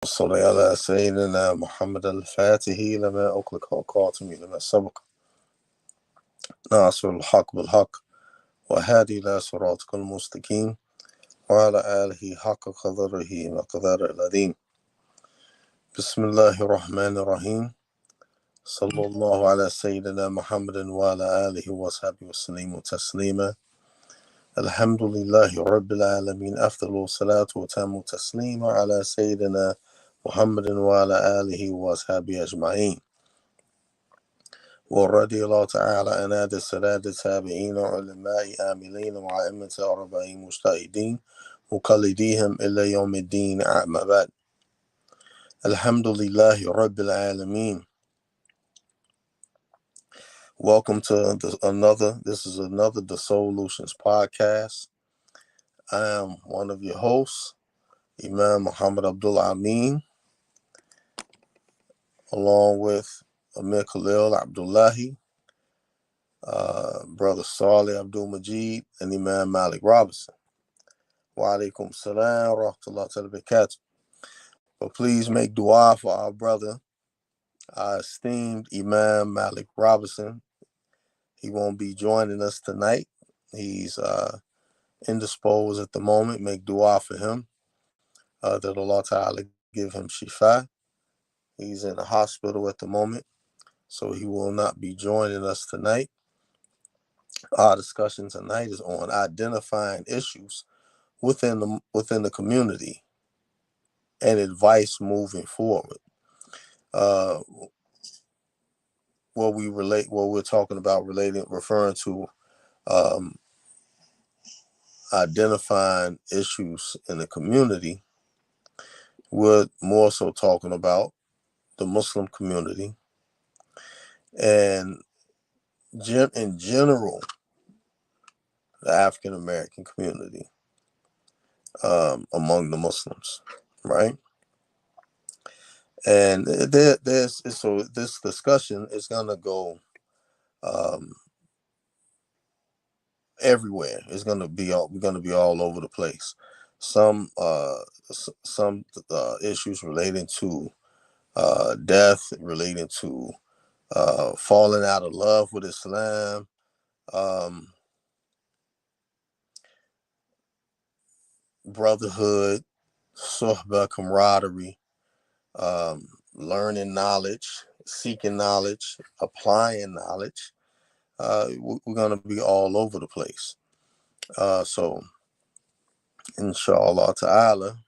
صل على سيدنا محمد الفاتح لما أغلق والخاتم لما سبق ناصر الحق بالحق وهادي إلى صراطك المستقيم وعلى آله حق قدره وقدر العظيم. بسم الله الرحمن الرحيم. صلى الله على سيدنا محمد وعلى آله وصحبه وسلم تسليما. الحمد لله رب العالمين، أفضل الصلاة وتم التسليم على سيدنا محمد وعلى آله وصحبه أجمعين. ورضي الله تعالى عن هذا السادة التابعين وعلماء عاملين وأئمة أربعين مجتهدين مقلديهم إلى يوم الدين. أما بعد. الحمد لله رب العالمين. Welcome to this is another the Soullutionz podcast. I am one of your hosts, Imam Muhammad Abdullah Ameen, along with Amir Khalil, Abdullahi, brother Saleh, Mujeeb, and Imam Malik Robinson. Wa alaikum salam wa rahmatullahi wa barakatuh. But please make dua for our brother, our esteemed Imam Malik Robinson. He won't be joining us tonight. He's indisposed at the moment. Make dua for him, that Allah Ta'ala give him shifa. He's in the hospital at the moment, so he will not be joining us tonight. Our discussion tonight is on identifying issues within the community and advice moving forward. What we're talking about referring to identifying issues in the community. We're more so talking about the Muslim community and in general the African American community among the Muslims, right? And so this discussion is gonna go everywhere. We're gonna be all over the place. Some issues relating to death, relating to falling out of love with Islam, brotherhood, suhbah, camaraderie, learning knowledge, seeking knowledge, applying knowledge. We're going to be all over the place. So, inshallah ta'ala,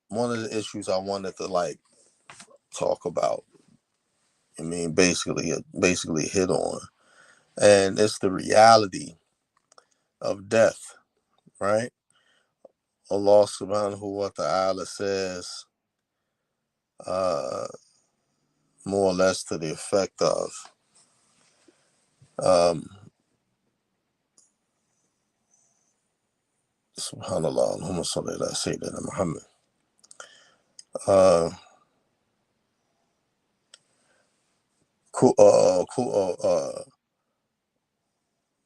one of the issues I wanted to talk about, basically hit on, and it's the reality of death, right? Allah subhanahu wa ta'ala says, more or less to the effect of, Subhanallah, Allahumma salli ala Sayyidina Muhammad.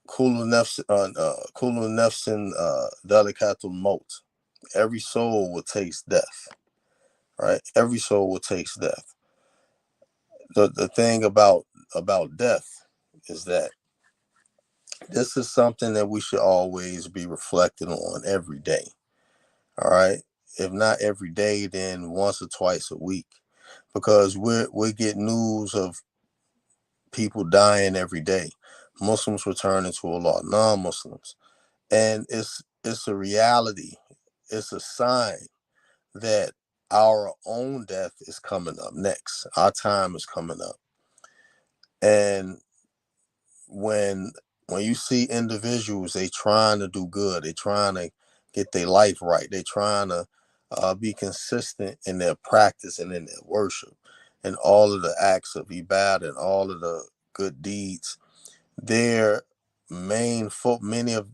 Kullu nafsin dalikatul maut. Every soul will taste death, right? Every soul will taste death. The thing about death is that this is something that we should always be reflecting on every day. All right. If not every day, then once or twice a week, because we get news of people dying every day. Muslims returning to Allah, non-Muslims, and it's a reality. It's a sign that our own death is coming up next. Our time is coming up, and when you see individuals, they trying to do good, they trying to get their life right, they trying to be consistent in their practice and in their worship and all of the acts of ibadah and all of the good deeds. Their many of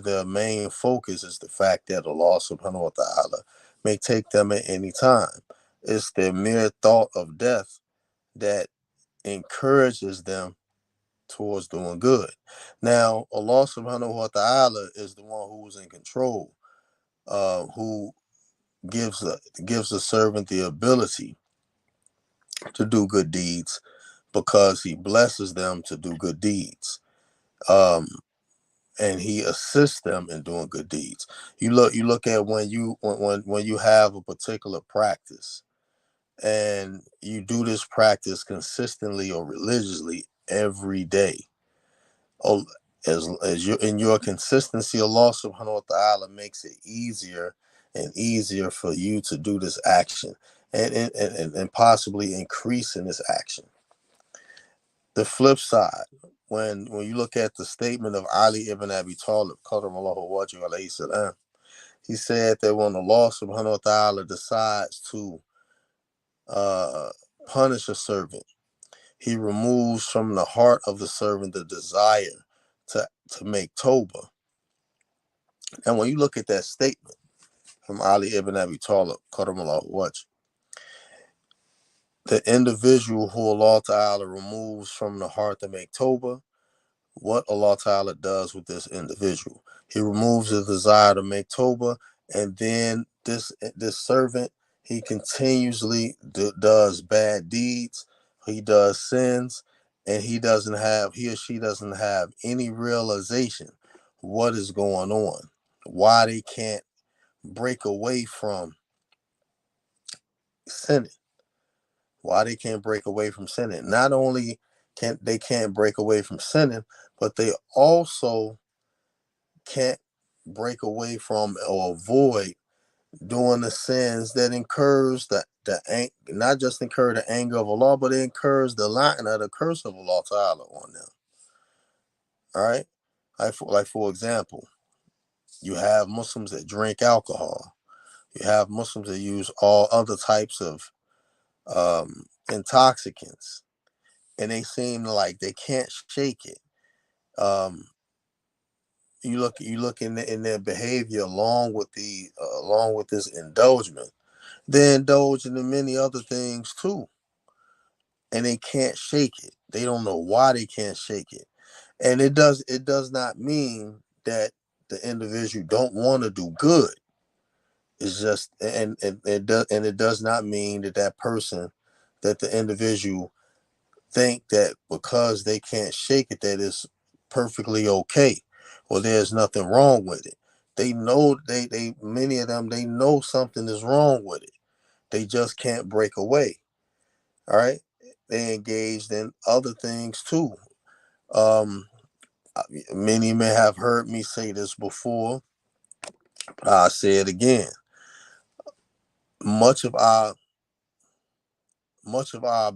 their main focus is the fact that Allah subhanahu wa ta'ala may take them at any time. It's their mere thought of death that encourages them towards doing good. Now, Allah subhanahu wa ta'ala is the one who's in control, who gives the servant the ability to do good deeds because he blesses them to do good deeds. Um, and he assists them in doing good deeds. You look at when you have a particular practice and you do this practice consistently or religiously every day. Oh, as you in your consistency, Allah subhanahu wa ta'ala makes it easier and easier for you to do this action and possibly increase in this action. The flip side, when you look at the statement of Ali ibn Abi Talib, Qaddamallahu wajhu alayhi salam, he said that when Allah subhanahu wa ta'ala decides to uh, punish a servant, he removes from the heart of the servant the desire to make tawbah. And when you look at that statement from Ali ibn Abi Talib, Qaddamallahu wajhu, the individual who Allah Ta'ala removes from the heart to make tawbah, what Allah Ta'ala does with this individual. He removes the desire to make Tawbah, and then this servant, he continuously does bad deeds, he does sins, and he or she doesn't have any realization what is going on, why they can't break away from sinning, why they can't break away from sinning. Not only can't break away from sinning, but they also can't break away from or avoid doing the sins that incurs not just incur the anger of Allah, but it incurs the la'na, the curse of Allah Ta'ala on them. All right? For example, you have Muslims that drink alcohol. You have Muslims that use all other types of intoxicants, and they seem like they can't shake it. Um, you look in their behavior along with this indulgence. They indulge in many other things too, and they can't shake it. They don't know why they can't shake it, and it does not mean that the individual don't want to do good. It's just and it does not mean that person, that the individual think that because they can't shake it that it's perfectly okay or there's nothing wrong with it. They know they many of them, they know something is wrong with it. They just can't break away. All right. They engaged in other things too. Um Many may have heard me say this before, but I'll say it again. Much of our much of our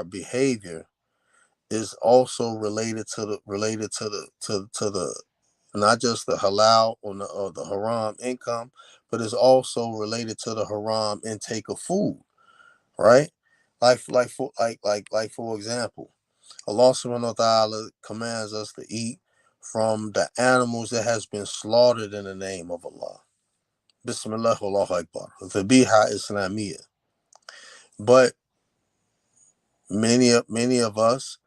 behavior is also related to the not just the halal or the haram income, but it's also related to the haram intake of food, right? For example, Allah subhanahu wa ta'ala commands us to eat from the animals that has been slaughtered in the name of Allah. Bismillah, Allahu Akbar. Dhabiha Islamiyah. But many of us,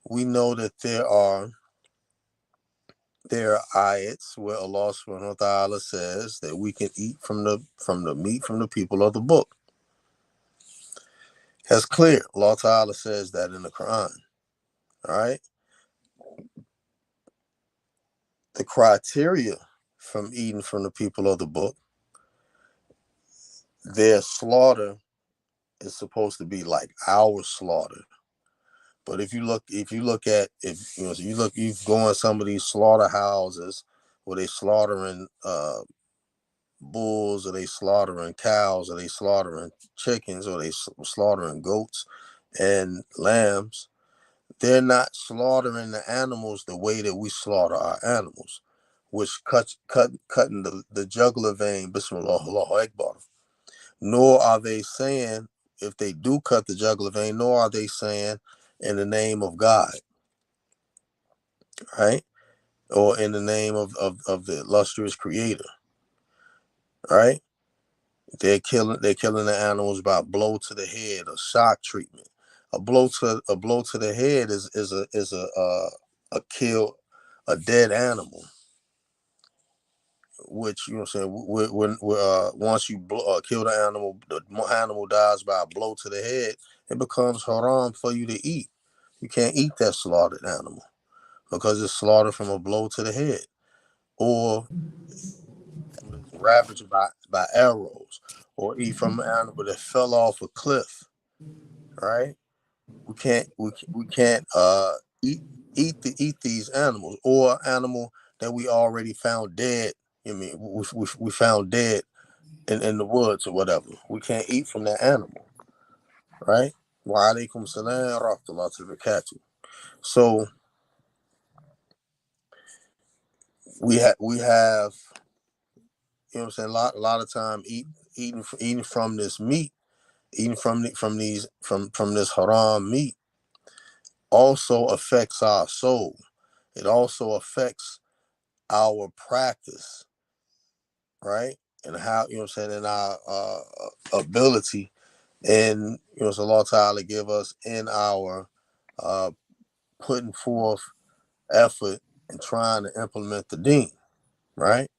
we know that there are ayats where Allah subhanahu wa ta'ala says that we can eat from the meat from the people of the book. That's clear. Allah Ta'ala says that in the Quran. All right. The criteria from eating from the people of the book, their slaughter is supposed to be like our slaughter. But if you go in some of these slaughterhouses where they slaughtering bulls, or they slaughtering cows, or they slaughtering chickens, or they slaughtering goats and lambs, they're not slaughtering the animals the way that we slaughter our animals, which cutting the jugular vein, Bismillah, Allahu Akbar. Nor are they saying, if they do cut the jugular vein, nor are they saying in the name of God, right? Or in the name of the illustrious creator, right? They're killing the animals by blow to the head or shock treatment. A blow to the head is a kill a dead animal. which, you know what I'm saying, when once you kill the animal dies by a blow to the head, it becomes haram for you to eat. You can't eat that slaughtered animal because it's slaughtered from a blow to the head, or ravaged by arrows, or eat from an animal that fell off a cliff. Right? We can't eat eat these animals, or animal that we already found dead. I mean, we found dead in the woods or whatever. We can't eat from that animal, right? Wa alaikum salam wa rahmatullahi wa barakatuh. So we have, you know what I'm saying, a lot of time eating from this meat, eating from this haram meat also affects our soul. It also affects our practice, right? And how, you know what I'm saying, and our ability, and, you know, so Allah Ta'ala give us in our uh, putting forth effort and trying to implement the deen, right?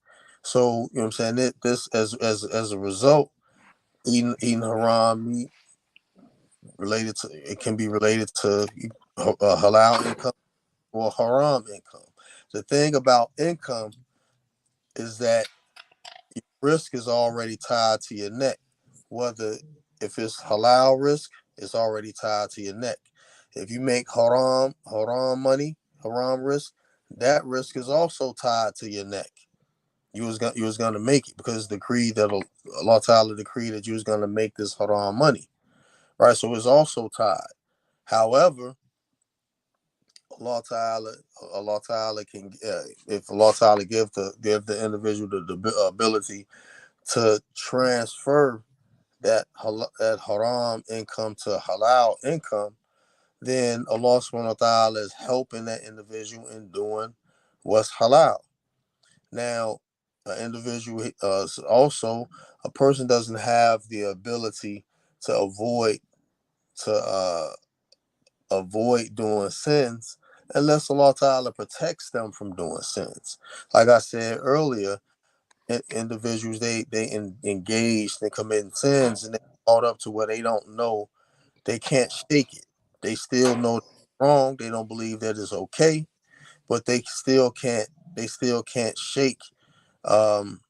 So, you know what I'm saying, this as a result, eating haram meat related to, it can be related to halal income or haram income. The thing about income is that risk is already tied to your neck. Whether, if it's halal risk, it's already tied to your neck. If you make haram money, haram risk, that risk is also tied to your neck. You was gonna make it because it's decreed that Allah Ta'ala decreed that you was gonna make this haram money, right? So it's also tied. However, Allah Ta'ala, Allah Ta'ala can, if Allah Ta'ala give the individual the ability to transfer that haram income to halal income, then Allah subhanahu wa ta'ala is helping that individual in doing what's halal. Now, an individual, also, a person doesn't have the ability to to uh, avoid doing sins unless Allah Ta'ala protects them from doing sins. Like I said earlier, individuals, engaged in committing sins, and they brought up to where they don't know, they can't shake it. They still know it's wrong. They don't believe that it's okay, but they still can't shake um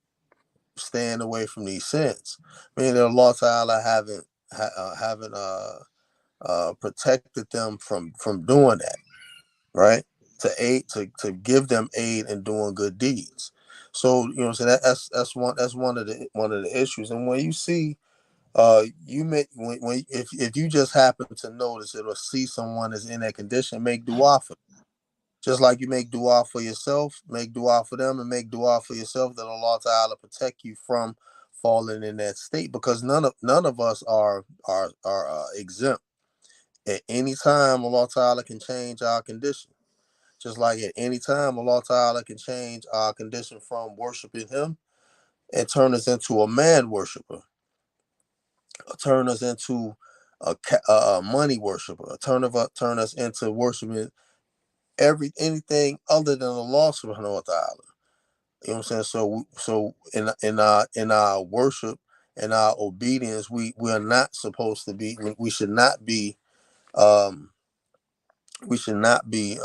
staying away from these sins. Meaning that Allah Ta'ala haven't protected them from doing that, right? To give them aid in doing good deeds. So, you know what I'm saying, that's one of the issues. And when you see, you may, when if you just happen to notice it or see someone is in that condition, make dua for them. Just like you make dua for yourself, make dua for them, and make dua for yourself that Allah Ta'ala protect you from falling in that state, because none of us are exempt. At any time Allah Ta'ala can change our condition. Just like at any time, Allah Ta'ala can change our condition from worshiping Him and turn us into a man worshiper, or turn us into a money worshiper, or turn us into worshiping anything other than Allah Subhanahu wa Taala. You know what I'm saying? So in our worship and our obedience, we are not supposed to be. We should not be. Um, we should not be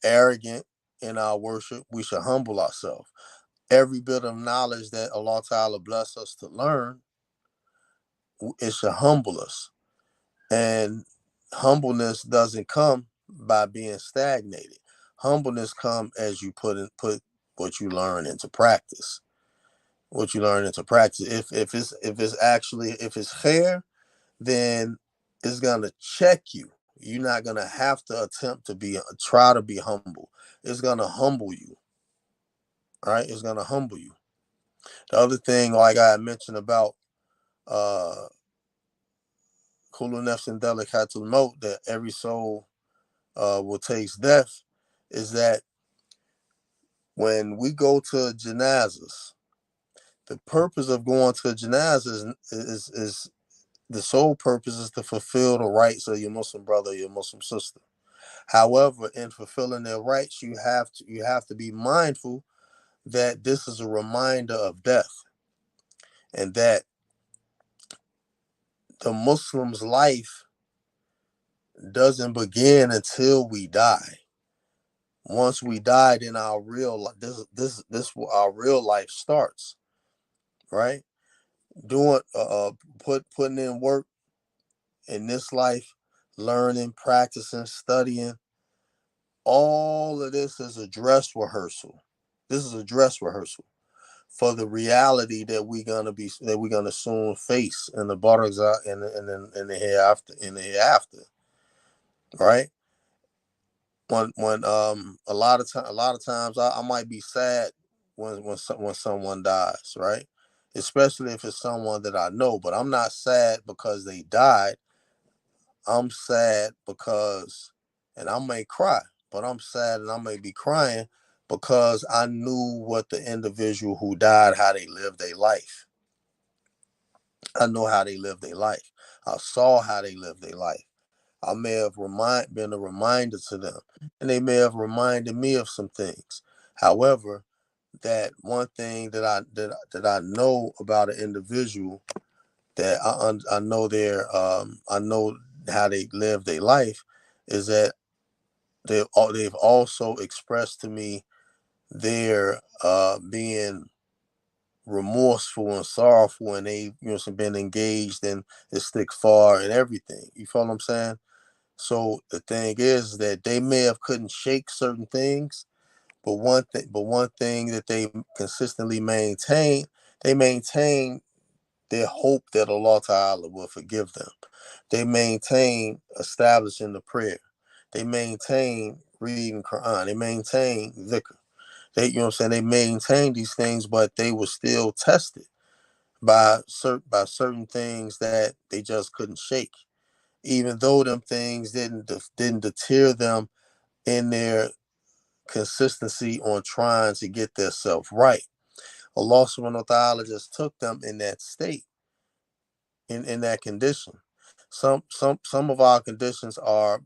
arrogant in our worship. We should humble ourselves. Every bit of knowledge that Allah Ta'ala bless us to learn, it should humble us. And humbleness doesn't come by being stagnated. Humbleness come as you put what you learn into practice. What you learn into practice. If it's fair, then it's gonna check you. You're not gonna have to attempt to try to be humble. It's gonna humble you. All right, it's gonna humble you. The other thing, like I mentioned about uh kullu nafsin delikatul maut, that every soul will taste death, is that when we go to janazas, the purpose of going to janazas is the sole purpose is to fulfill the rights of your Muslim brother, your Muslim sister. However, in fulfilling their rights, you have to be mindful that this is a reminder of death, and that the Muslim's life doesn't begin until we die. Once we die, then our real life, this our real life starts, right? Doing putting in work in this life, learning, practicing, studying. All of this is a dress rehearsal. This is a dress rehearsal for the reality that we're gonna soon face in the barzakh and in the hereafter, right? When a lot of times I might be sad when someone dies, right? Especially if it's someone that I know, but I'm not sad because they died. I'm sad because, and I may cry, but I'm sad and I may be crying because I knew what the individual who died, how they lived their life. I know how they lived their life. I saw how they lived their life. I may have been a reminder to them, and they may have reminded me of some things. However, that one thing that I know about an individual, that I know I know how they live their life, is that they've also expressed to me their being remorseful and sorrowful, and they been engaged in istighfar and everything. You follow what I'm saying? So the thing is that they may have couldn't shake certain things, but one thing that they consistently they maintain their hope that Allah Ta'ala will forgive them. They maintain establishing the prayer. They maintain reading Quran. They maintain dhikr. They maintain these things, but they were still tested by certain things that they just couldn't shake. Even though them things didn't deter them in their consistency on trying to get their self right. Allah subhanahu wa ta'ala just took them in that state, in that condition. Some of our conditions are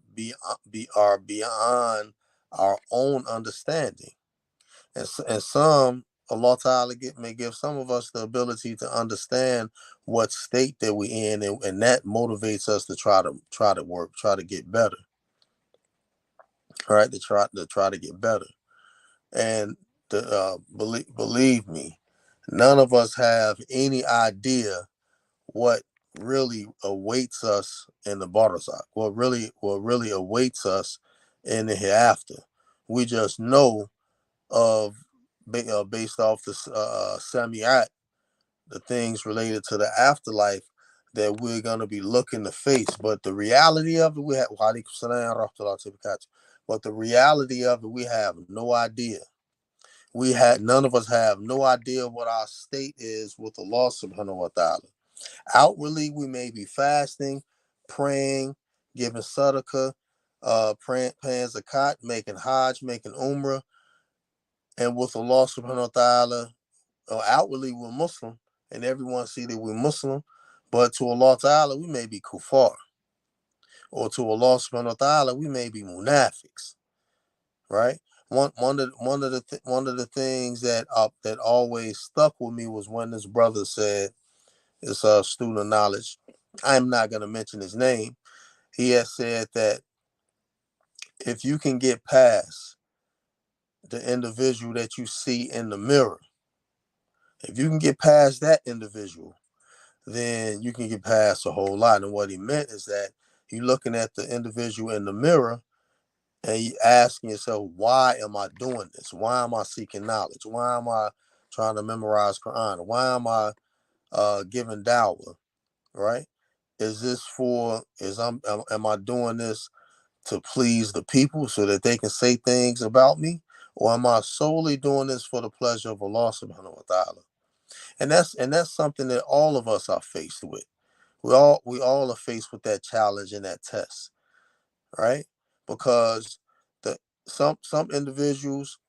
beyond our own understanding, and some Allah Ta'ala may give some of us the ability to understand what state that we're in, and that motivates us to try to work, try to get better. All right, to try to get better. And believe me, none of us have any idea what really awaits us in the barzakh, what really awaits us in the hereafter. We just know of based off the samiat, the things related to the afterlife that we're gonna be looking to face. But the reality of it, but the reality of it, we have no idea. None of us have no idea what our state is with Allah subhanahu wa ta'ala. Outwardly, we may be fasting, praying, giving sadaqah, paying zakat, making hajj, making umrah, and with Allah subhanahu wa ta'ala, outwardly we're Muslim, and everyone see that we're Muslim, but to Allah ta'ala, we may be kuffar, or to Allah subhanahu wa ta'ala, we may be munafiqs, right? One of the things that always stuck with me was when this brother said, it's a student of knowledge, I'm not going to mention his name. He has said that if you can get past the individual that you see in the mirror, if you can get past that individual, then you can get past a whole lot. And what he meant is that you're looking at the individual in the mirror and you asking yourself, why am I doing this? Why am I seeking knowledge? Why am I trying to memorize Quran? Why am I giving dawah? Right? Am I doing this to please the people so that they can say things about me? Or am I solely doing this for the pleasure of Allah subhanahu wa ta'ala? And that's something that all of us are faced with. We all are faced with that challenge and that test, right? Because the some individuals,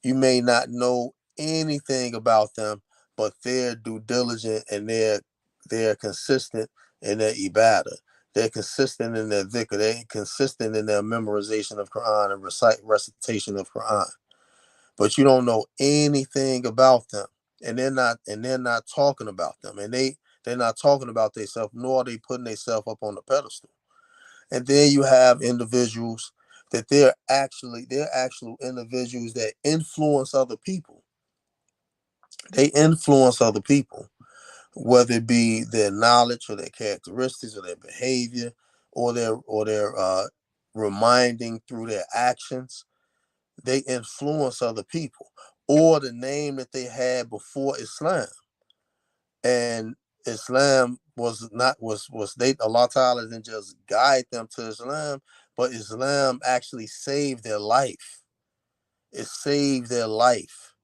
you may not know anything about them, but they're due diligent and they're consistent in their ibadah. They're consistent in their dhikr. They're consistent in their memorization of Quran and recitation of Quran. but you don't know anything about them, and they're not talking about them, and they're not talking about themselves, nor are they putting themselves up on the pedestal. And then you have individuals that they're actual individuals that influence other people. They influence other people, whether it be their knowledge or their characteristics or their behavior or their reminding through their actions. They influence other people, or the name that they had before Islam. And Islam was not was they Allah Ta'ala didn't just guide them to Islam, but Islam actually saved their life. It saved their life.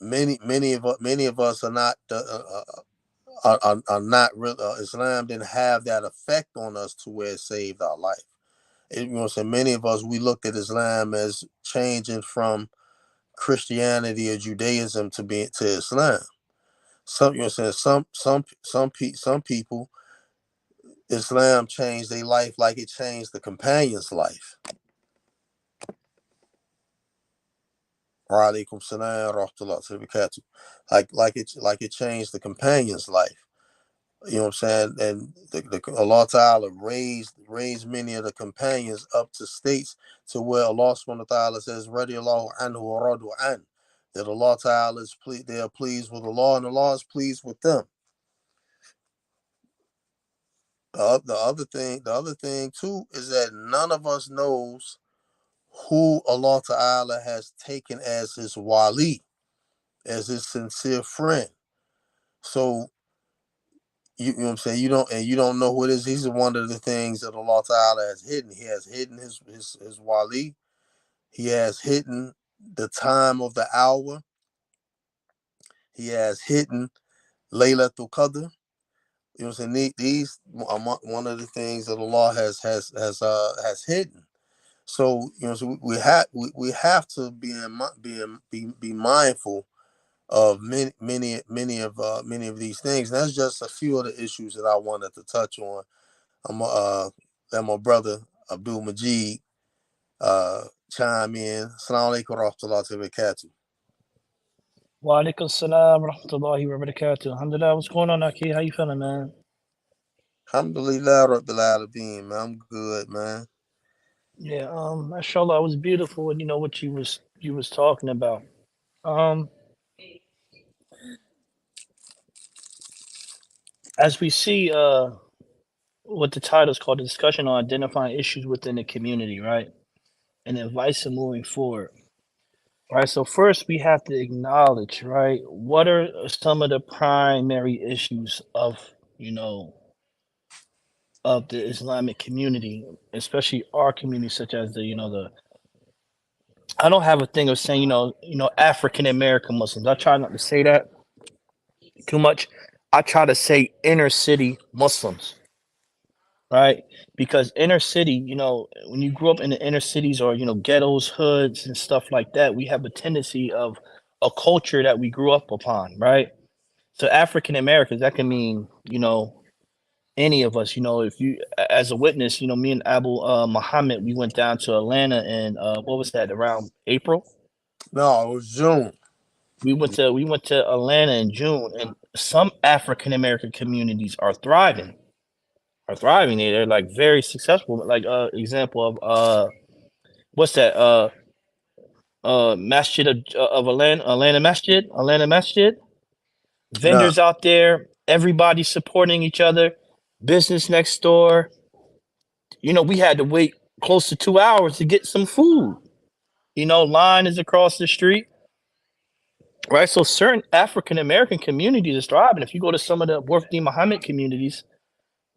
Many of us are not are not real. Islam didn't have that effect on us to where it saved our life. You know what I'm saying? Many of us, we looked at Islam as changing from Christianity or Judaism to Islam. Some, you know what I'm saying? Some people, Islam changed their life like it changed the companion's life. Wa alaikum salam wa rahmatullahi wa barakatuh. Like it changed the companion's life. You know what I'm saying? And Allah Ta'ala raised many of the companions up to states to where Allah subhanahu wa ta'ala says, Radiallahu anhu wa radu an. That Allah Ta'ala is they are pleased with Allah and Allah is pleased with them. The other thing too is that none of us knows who Allah Ta'ala has taken as his wali, as his sincere friend. So you know what I'm saying? You don't know who it is. These are one of the things that Allah Ta'ala has hidden. He has hidden his wali. He has hidden the time of the hour. He has hidden Laylatul Qadr. You know what I'm saying? These are one of the things that Allah has hidden. So you know, so we have to be mindful of many of these things. And that's just a few of the issues that I wanted to touch on. That my brother Abdul Mujeeb chime in. Assalamu alaikum wa rahmatullahi wa barakatuh. Wa alaikum salam wa rahmatullahi wa barakatuh. Alhamdulillah, what's going on, Aki? How you feeling, man? Alhamdulillah Rabbil Alameen, man. I'm good, man. Yeah, mashallah, it was beautiful, and you know what you was talking about. Um, as we see, what the title is called, the discussion on identifying issues within the community, right, and advice in moving forward. Right. So first, we have to acknowledge, right, what are some of the primary issues of you know of the Islamic community, especially our community, such as the. I don't have a thing of saying African American Muslims. I try not to say that too much. I try to say inner city Muslims, right? Because inner city, when you grew up in the inner cities or ghettos, hoods, and stuff like that, we have a tendency of a culture that we grew up upon, right? So African Americans, that can mean any of us. If you, as a witness, me and Abu Muhammad, we went down to Atlanta and what was that, around April? No, it was June. We went to Atlanta in June, and some African American communities are thriving. They're like very successful. Like example of what's that Masjid of Atlanta Masjid. Nah, Vendors out there, everybody supporting each other. Business next door. We had to wait close to 2 hours to get some food. Line is across the street. Right, so certain African American communities is thriving. If you go to some of the Worthy Muhammad communities,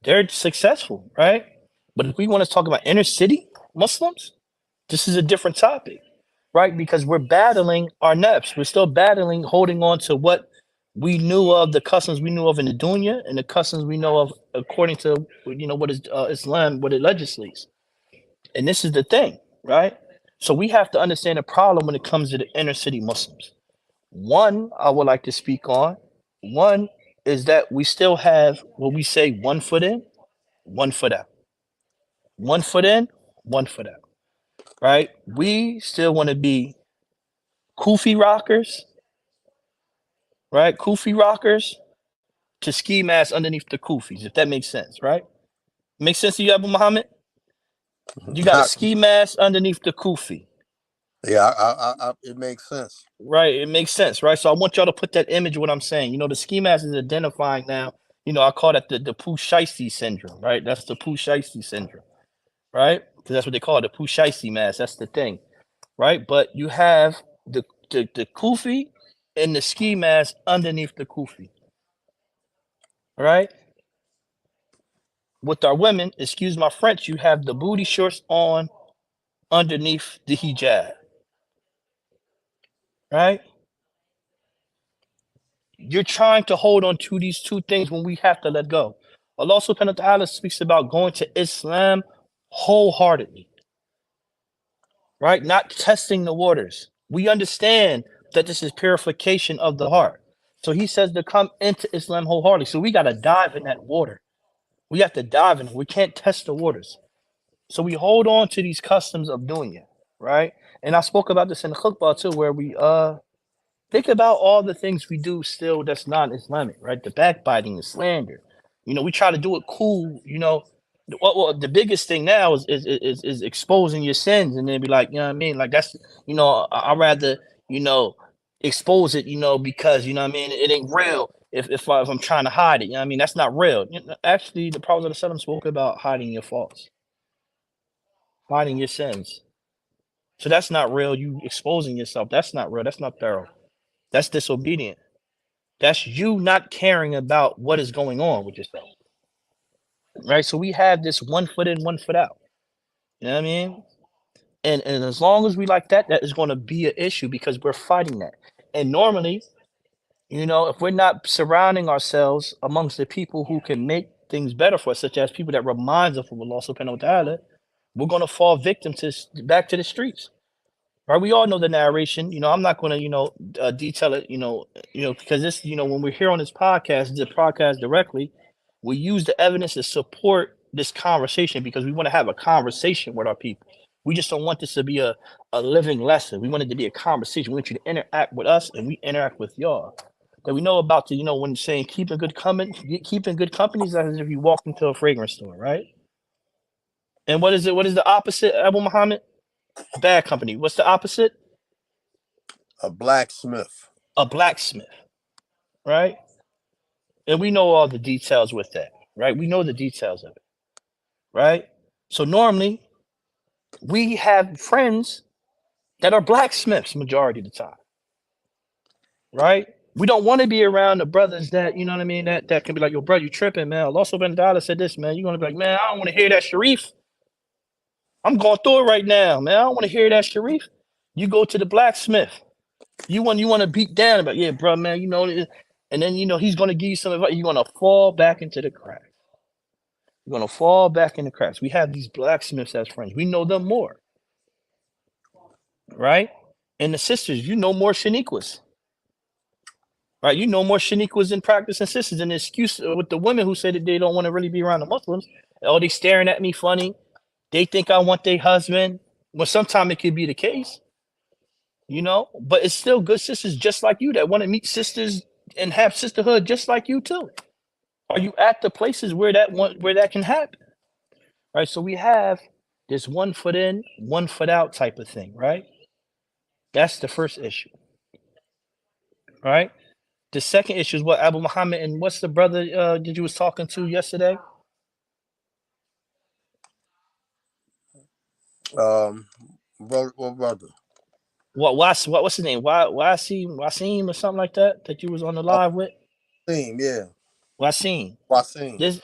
they're successful, right? But if we want to talk about inner city Muslims, this is a different topic, right? Because we're battling our nafs. We're still battling, holding on to what we knew of, the customs we knew of in the dunya, and the customs we know of according to what is Islam, what it legislates. And this is the thing, right? So we have to understand the problem when it comes to the inner city Muslims. One, I would like to speak on. One is that we still have what we say: 1 foot in, 1 foot out. 1 foot in, 1 foot out. Right? We still want to be Kufi rockers, right? Kufi rockers to ski masks underneath the kufis, if that makes sense, right? Makes sense to you, Abu Muhammad? You got a Not, ski mask underneath the kufi, yeah, it makes sense. right? It makes sense, right? So I want y'all to put that image of what I'm saying. You know, the ski mask is identifying now. You know, I call that the Pusheisty syndrome, right? That's the Pusheisty syndrome, right? Because that's what they call it, the Pusheisty mask. That's the thing, right? But you have the kufi and the ski mask underneath the kufi, right? With our women, excuse my French, you have the booty shorts on underneath the hijab, right? You're trying to hold on to these two things when we have to let go. Allah subhanahu wa ta'ala speaks about going to Islam wholeheartedly, right? Not testing the waters. We understand that this is purification of the heart. So he says to come into Islam wholeheartedly. So we got to dive in that water. We have to dive in. We can't test the waters. So we hold on to these customs of doing it, right? And I spoke about this in the khutbah too, where we think about all the things we do still that's non-Islamic, right? The backbiting, the slander. You know, we try to do it cool. You know, the biggest thing now is exposing your sins, and then be like, you know what I mean? Like that's, you know, I rather, you know, expose it, you know, because you know what I mean. It ain't real if I'm trying to hide it. You know what I mean? That's not real. You know, actually, the Prophet ﷺ spoke about hiding your faults, hiding your sins. So that's not real. You exposing yourself. That's not real. That's not thorough. That's disobedient. That's you not caring about what is going on with yourself. Right. So we have this 1 foot in, 1 foot out. You know what I mean? And as long as we like that, that is going to be an issue because we're fighting that. And normally, you know, if we're not surrounding ourselves amongst the people who can make things better for us, such as people that reminds us of Allah subhanahu wa ta'ala, we're going to fall victim to back to the streets. Right, we all know the narration. You know, I'm not going to, you know, detail it. You know, because this, you know, when we're here on this podcast, the podcast directly, we use the evidence to support this conversation because we want to have a conversation with our people. We just don't want this to be a living lesson. We want it to be a conversation. We want you to interact with us, and we interact with y'all. That we know about the, you know, when saying keeping good company, keeping good company is as if you walk into a fragrance store, right? And what is it? What is the opposite, Abu Muhammad? Bad company. What's the opposite? A blacksmith. A blacksmith, right? And we know all the details with that, right? We know the details of it, right? So normally we have friends that are blacksmiths majority of the time, right? We don't want to be around the brothers that, you know what I mean, that can be like, yo, bro, you tripping, man. Allah subhanahu wa ta'ala said this, man. You're gonna be like, man, I don't want to hear that, Sharif. I'm going through it right now, man. I don't want to hear that, Sharif. You go to the blacksmith. You want to beat down about, yeah, bro, man, you know, and then you know he's gonna give you some advice. You're gonna fall back into the cracks. You're gonna fall back in the cracks. We have these blacksmiths as friends. We know them more, right? And the sisters, you know more Shaniquas, right? You know more Shaniquas in practice and sisters. And the excuse with the women who say that they don't want to really be around the Muslims. Oh, they staring at me funny. They think I want their husband. Well, sometimes it could be the case. You know, but it's still good sisters just like you that want to meet sisters and have sisterhood just like you too. Are you at the places where that can happen? Right. So we have this 1 foot in, 1 foot out type of thing, right? That's the first issue. Right. The second issue is what Abu Muhammad and what's the brother that you was talking to yesterday? Brother, well, brother. What's his name? Wasim or something like that you was on the live with? Wasim, yeah. Wasim. Wasim. This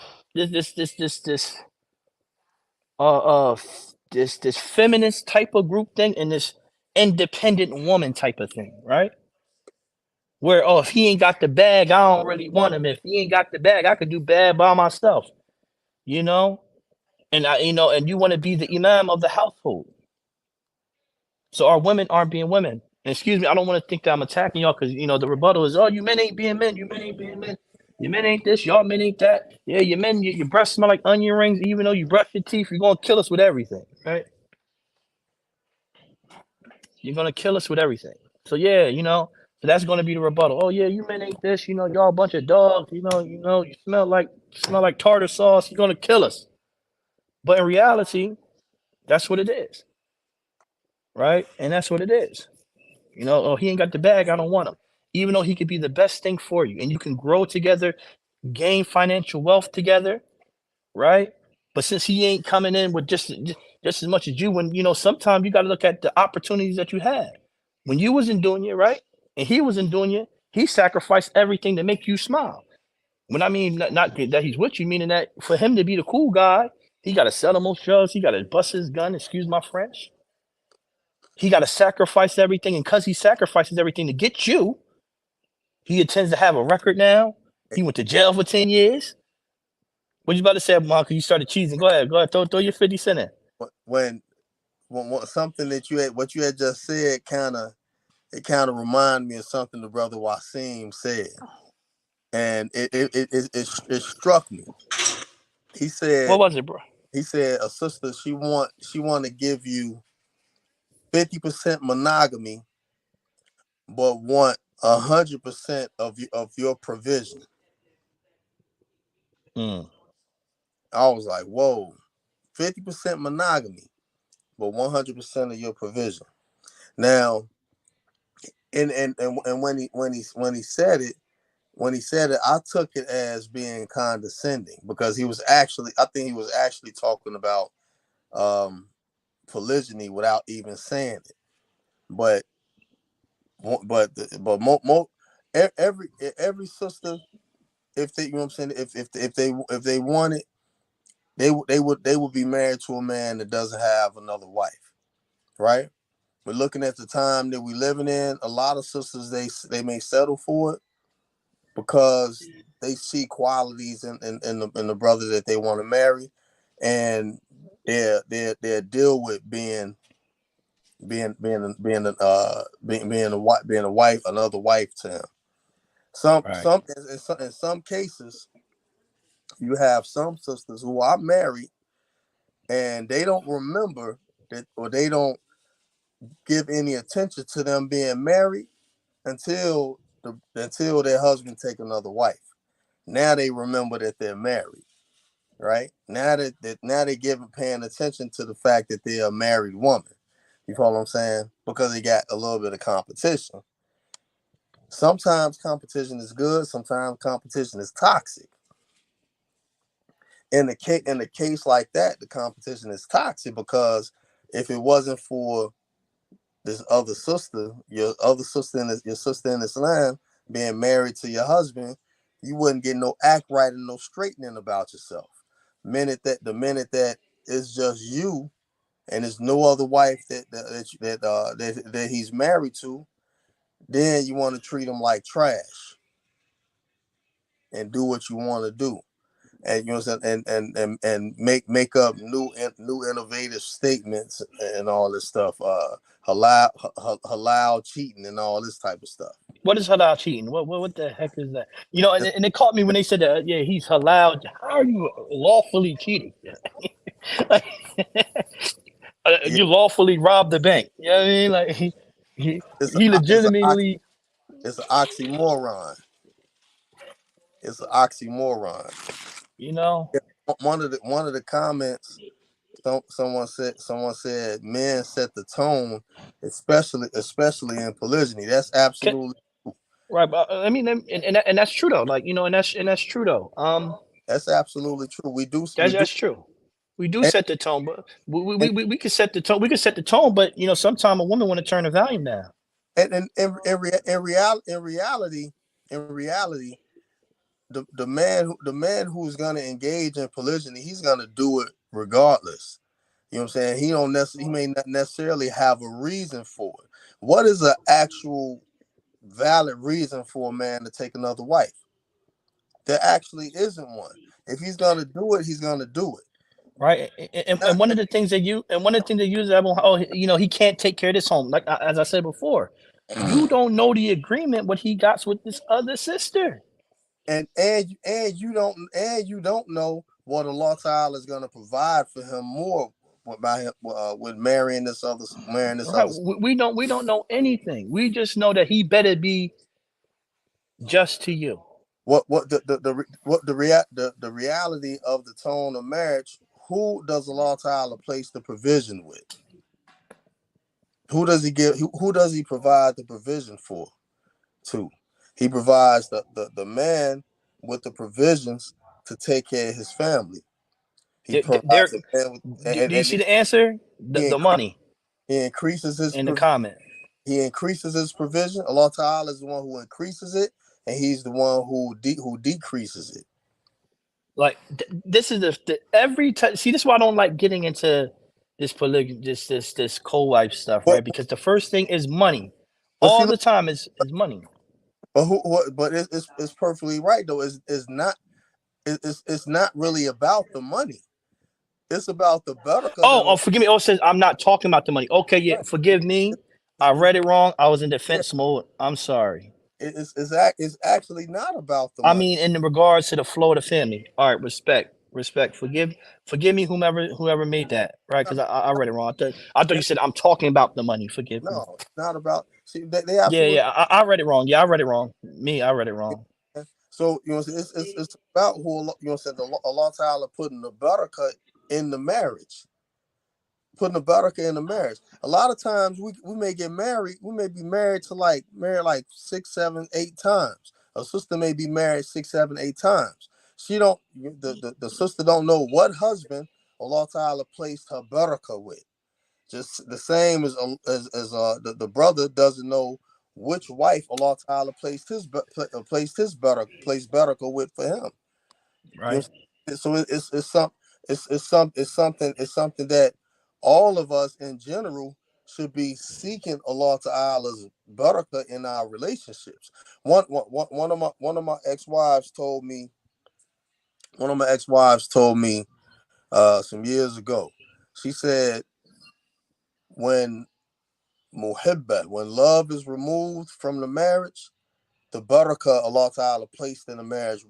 this feminist type of group thing and this independent woman type of thing, right? Where if he ain't got the bag, I don't really want him. If he ain't got the bag, I could do bad by myself, you know. And and you want to be the imam of the household. So our women aren't being women. And excuse me, I don't want to think that I'm attacking y'all because you know the rebuttal is, oh, you men ain't being men, you men ain't being men. Your men ain't this, y'all men ain't that. Yeah, your men, your breath smell like onion rings. Even though you brush your teeth, you're gonna kill us with everything, right? You're gonna kill us with everything. So yeah, so that's going to be the rebuttal. Oh yeah, you men ain't this. Y'all a bunch of dogs. You smell like tartar sauce. You're gonna kill us. But in reality, that's what it is, right? And that's what it is. Oh, he ain't got the bag. I don't want him. Even though he could be the best thing for you, and you can grow together, gain financial wealth together, right? But since he ain't coming in with just as much as you, when sometimes you got to look at the opportunities that you had when you wasn't doing it, right? And he wasn't doing it. He sacrificed everything to make you smile. When I mean not that he's with you, meaning that for him to be the cool guy, he got to sell the most drugs. He got to bust his gun. Excuse my French. He got to sacrifice everything, and because he sacrifices everything to get you, he intends to have a record now. He went to jail for 10 years. What you about to say, Mark? You started cheesing. Go ahead. Throw your 50 cent in. When something that what you had just said kind of reminded me of something the brother Wasim said, and it struck me. He What said was it, bro? a sister, she want to give you 50% monogamy, but want 100% of your provision. Mm. I was like, whoa, 50% monogamy, but 100% of your provision. Now, and when he said it, I took it as being condescending, because I think he was actually talking about polygyny without even saying it. But every sister, if they, what I'm saying, if they want it, they would be married to a man that doesn't have another wife, right? But looking at the time that we living in, a lot of sisters, they may settle for it because they see qualities in the brother that they want to marry, and their deal with being a wife, another wife to him. Right. In some cases, you have some sisters who are married and they don't remember that, or they don't give any attention to them being married until their husband take another wife. Now they remember that they're married, right? Now they paying attention to the fact that they're a married woman. You follow what I'm saying? Because they got a little bit of competition. Sometimes competition is good. Sometimes competition is toxic. In the case like that, the competition is toxic, because if it wasn't for this other sister, your sister in Islam, being married to your husband, you wouldn't get no act right and no straightening about yourself. The minute that it's just you and there's no other wife that he's married to, then you want to treat him like trash and do what you want to do. And you know what I'm saying, and make up new innovative statements and all this stuff, halal cheating and all this type of stuff. What is halal cheating? What the heck is that? And it caught me when they said that. Yeah, he's halal. How are you lawfully cheating? Like, Yeah, you lawfully robbed the bank. You know what I mean? Like it's he legitimately. it's an oxymoron. It's an oxymoron. You know. One of the comments, someone said men set the tone, especially in polygyny. That's Can, absolutely right, but I mean, and that's true though. Like and that's true though. that's absolutely true. That's true. We do and, set the tone, but and, we can set the tone. We can set the tone, but sometimes a woman want to turn the volume down. in reality, the man who's gonna engage in polygyny, he's gonna do it regardless. You know what I'm saying? He may not necessarily have a reason for it. What is an actual valid reason for a man to take another wife? There actually isn't one. If he's gonna do it, he's gonna do it. Right, and Not, one of the things that use he can't take care of this home. Like as I said before, you don't know the agreement what he got with this other sister. and you don't know what Allah Ta'ala is gonna provide for him more with marrying this Right. other. We don't know anything. We just know that he better be just to you. What the reality of the tone of marriage? Who does Allah Ta'ala place the provision with? Who does he give? Who does he provide the provision for? To he provides the man with the provisions to take care of his family. He There, provides the man with, do you see the answer? he The money he increases his in the comment. he increases his provision. Allah Ta'ala is the one who increases it, and he's the one who decreases it. Like this is every time. See, this is why I don't like getting into this polygamy, this co-wife stuff, But right? Because the first thing is money. but see, All the time is money. but but it's perfectly right though. It's not really about the money. It's about the barakah that Oh, Allah. forgive me. Oh, it says I'm not talking about the money. Okay, yeah, forgive me. I read it wrong. I was in Yeah, defense mode. I'm sorry. it's actually not about the I money. mean, in regards to the flow of the family. All right, respect. Forgive me, whomever made that. Right? Because I read it wrong. I thought you said I'm talking about the money. Forgive me. No, it's not about. See, they Yeah, absolutely. yeah. I read it wrong. Yeah, I read it wrong. Me, I read it wrong. So it's about who said Allah Ta'ala putting the barakah in the marriage, putting the barakah in the marriage. A lot of times we may get married. We may be married like 6, 7, 8 times. A sister may be married 6, 7, 8 times. She don't the sister don't know what husband Allah Ta'ala placed her barakah with. Just the same the brother doesn't know which wife Allah Ta'ala placed barakah with for him. You know, Right. so it's something that all of us in general should be seeking Allah Ta'ala's barakah in our relationships. One of my ex-wives told me some years ago. She said when when love is removed from the marriage, the barakah Allah Ta'ala placed in the marriage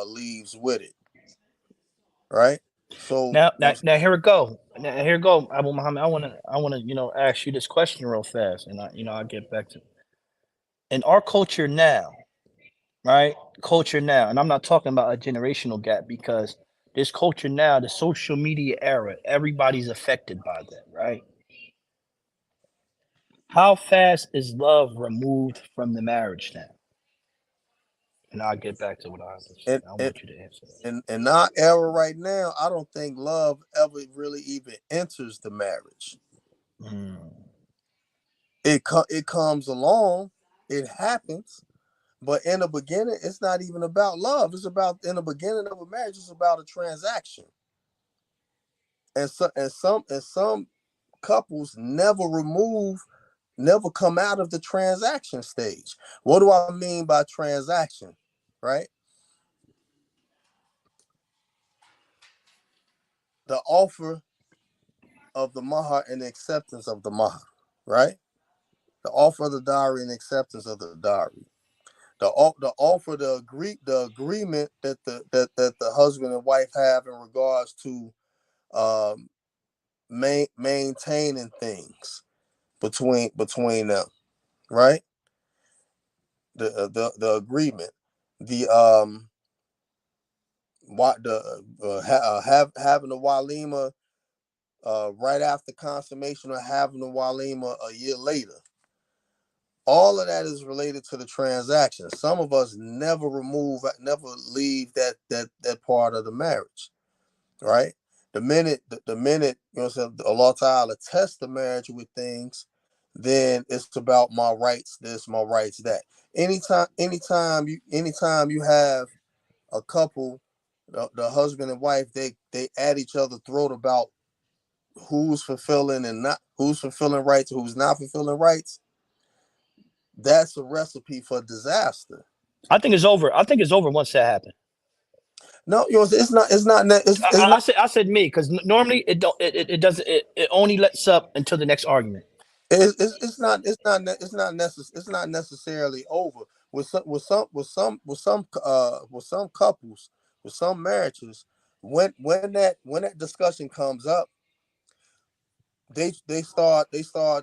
leaves with it. Right? So, Now here we go. Now here we go, Abu Muhammad. I wanna ask you this question real fast, and I'll get back to in our culture now, right? Culture now, and I'm not talking about a generational gap because this culture now, the social media era, everybody's affected by that, right? How fast is love removed from the marriage now? And I'll get back to what I was saying. in, I in, want you to answer that. in our era right now, I don't think love ever really even enters the marriage. Mm. It comes along, it happens, but in the beginning, it's not even about love. It's about in the beginning of a marriage, it's about a transaction. And some couples never come out of the transaction stage. What do I mean by transaction? Right? The offer of the mahar and the acceptance of the mahar, right? The offer of the dowry and acceptance of the dowry. The offer, the agreement that the husband and wife have in regards to um, maintaining things between them, right? The agreement, the what the having the walima right after consummation or having the walima a year later. All of that is related to the transaction. Some of us never leave that part of the marriage, right? The minute Allah Ta'ala tests the marriage with things, then it's about my rights this, my rights that. Anytime you have a couple, the husband and wife, they at each other's throat about who's fulfilling rights, who's not fulfilling rights. That's a recipe for disaster. I think it's over. I think it's over once that happened. No, it's not. It's not. I said me because normally it don't it doesn't it only lets up until the next argument. It's not necessarily over with some couples, with some marriages. When that discussion comes up, they start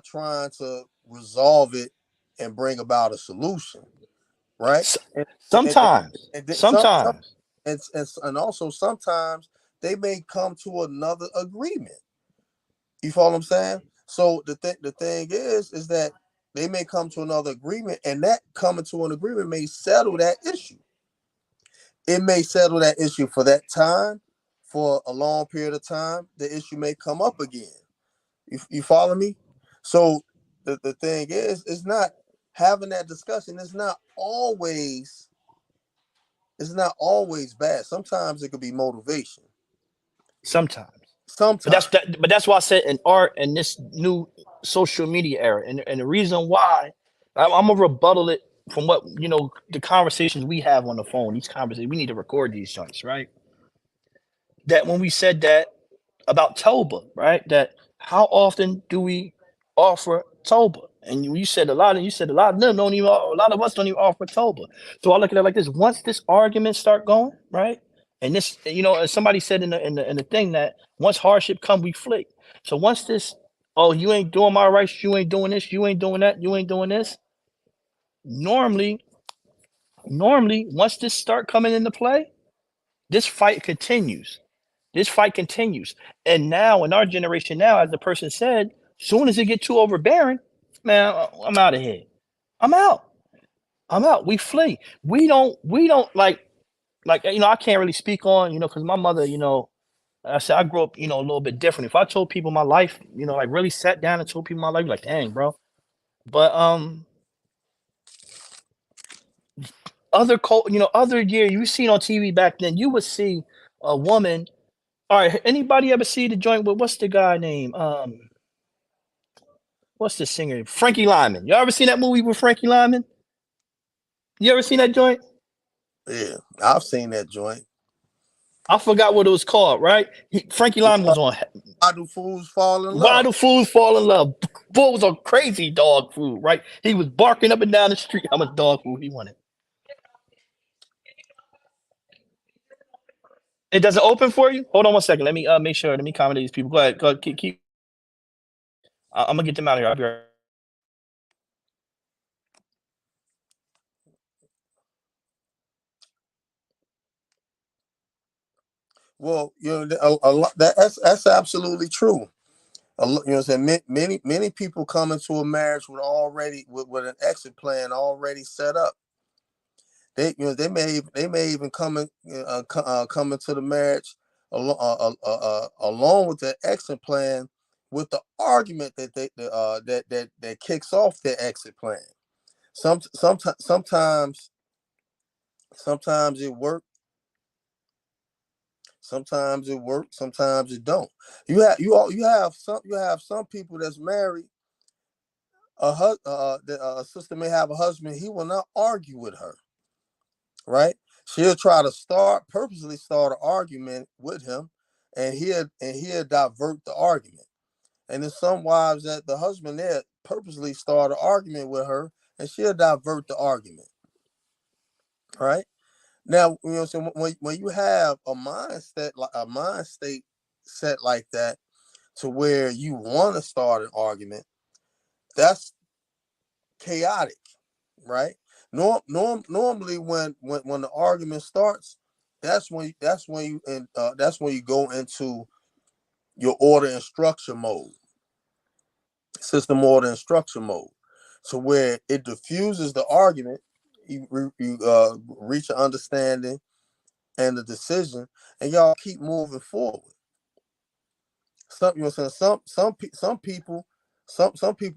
trying to resolve it and bring about a solution, right? S- And and, Sometimes, and then some sometimes, and also sometimes they may come to another agreement. You follow what I'm saying? So the thing is that they may come to another agreement, and that coming to an agreement may settle that issue. It may settle that issue for that time, for a long period of time. The issue may come up again. You follow me? So the thing is not having that discussion. It's not always bad. Sometimes it could be motivation. sometimes. But Sometimes. that's why I said in art and this new social media era, and the reason why I'm gonna rebuttal it from what the conversations we have on the phone. These conversations we need to record these joints, right? That when we said that about Toba, right? That how often do we offer Toba? And you said a lot of them don't even, a lot of us don't even offer Toba. So I look at it like this: once this argument start going, right? And this, as somebody said in the thing that once hardship come, we flee. So once this, oh, you ain't doing my rights, you ain't doing this, you ain't doing that, you ain't doing this. Normally, normally, once this start coming into play, this fight continues. This fight continues. And now in our generation now, as the person said, soon as it get too overbearing, man, I'm out of here. I'm out. I'm out. We flee. We don't like I can't really speak on, because my mother, I said I grew up, a little bit different. If I told people my life, like really sat down and told people my life, like, dang, bro. But other year you seen on TV back then, you would see a woman. All right, anybody ever see the joint with what's the guy name? What's the singer? Frankie Lyman. You ever seen that movie with Frankie Lyman? You ever seen that joint? Yeah, I've seen that joint. I forgot what it was called, right? Frankie Lyman was on Why do fools fall in Why love? Do Fools Fall in Love? Bull was on crazy dog food, right? He was barking up and down the street how much dog food he wanted. It doesn't open for you? Hold on one second. Let me make sure. Let me accommodate these people. Go ahead. Go ahead. Keep. I'm gonna get them out of here. I'll be right. Well, a lot, that's absolutely true. You know what I'm saying? Many people come into a marriage with an exit plan already set up. They may even come into the marriage along with the exit plan, with the argument that kicks off their exit plan. Sometimes it works. Sometimes it works. Sometimes it don't. You have some people that's married. A sister may have a husband. He will not argue with her, right? She'll try to purposely start an argument with him, and he'll divert the argument. And there's some wives that the husband there purposely start an argument with her, and she'll divert the argument, right? Now, so when you have a mind state set like that, to where you want to start an argument, that's chaotic, right? Normally when the argument starts, that's when you go into your order and structure mode, system order and structure mode, to where it diffuses the argument. You reach an understanding and the decision, and y'all keep moving forward. Some people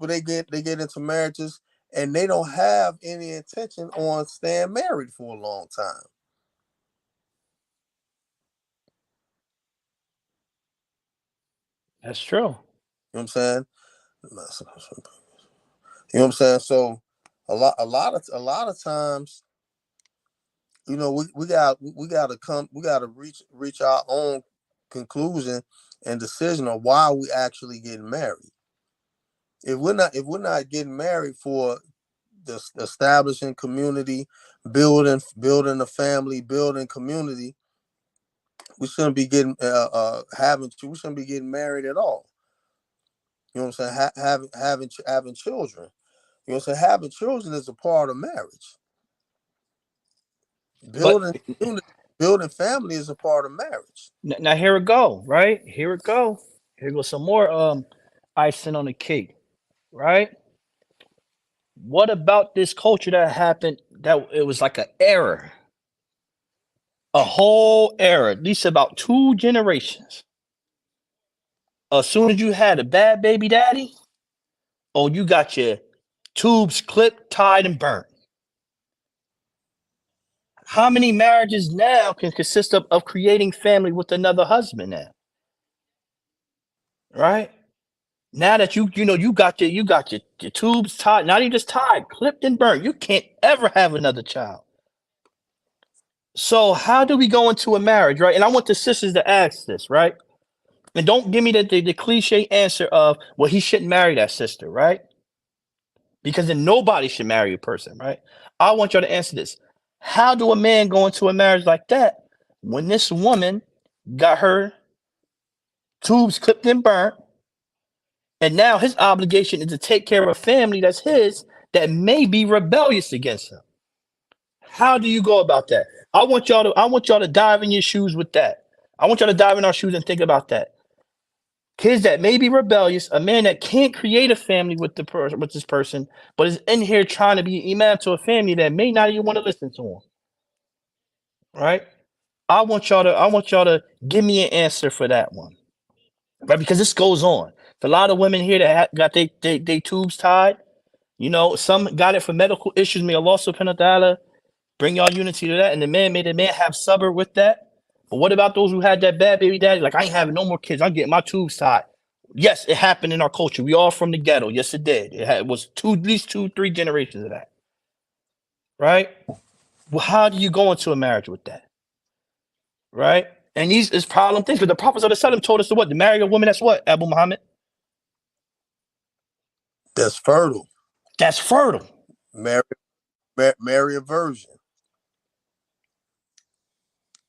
they get into marriages, and they don't have any intention on staying married for a long time. That's true. You know what I'm saying? You know what I'm saying? So a lot of times, we got to reach our own conclusion and decision on why we actually getting married. If we're not getting married for the establishing community, building a family, building community, we shouldn't be getting we shouldn't be getting married at all. You know what I'm saying? Having children. You know what I'm saying? Having children is a part of marriage. But Building family is a part of marriage. now here it go, right? Here it go. Here goes some more icing on the cake, right? What about this culture that happened that it was like an error, a whole era, at least about 2 generations. As soon as you had a bad baby daddy, oh, you got your tubes clipped, tied, and burnt. How many marriages now can consist of creating family with another husband now? Right? Now that you got your tubes tied, not even just tied, clipped and burnt. You can't ever have another child. So how do we go into a marriage, right? And I want the sisters to ask this, right? And don't give me the cliche answer of, well, he shouldn't marry that sister, right? Because then nobody should marry a person, right? I want y'all to answer this. How do a man go into a marriage like that when this woman got her tubes clipped and burnt, and now his obligation is to take care of a family that's his that may be rebellious against him? How do you go about that? I want y'all to dive in your shoes with that. I want y'all to dive in our shoes and think about that. Kids that may be rebellious, a man that can't create a family with this person, but is in here trying to be imam to a family that may not even want to listen to him. Right? I want y'all to give me an answer for that one. Right? Because this goes on. There's a lot of women here that got they tubes tied. Some got it for medical issues. May Allah subhanahu wa ta'ala bring y'all unity to that. And the man made the man have sabr with that. But what about those who had that bad baby daddy? Like, I ain't having no more kids. I'm getting my tubes tied. Yes, it happened in our culture. We all from the ghetto. Yes, it did. It was at least 2-3 generations of that. Right? Well, how do you go into a marriage with that? Right? And these is problem things. But the prophets of the Salem told us to what? To marry a woman that's what, Abu Muhammad? That's fertile. That's fertile. Marry a virgin.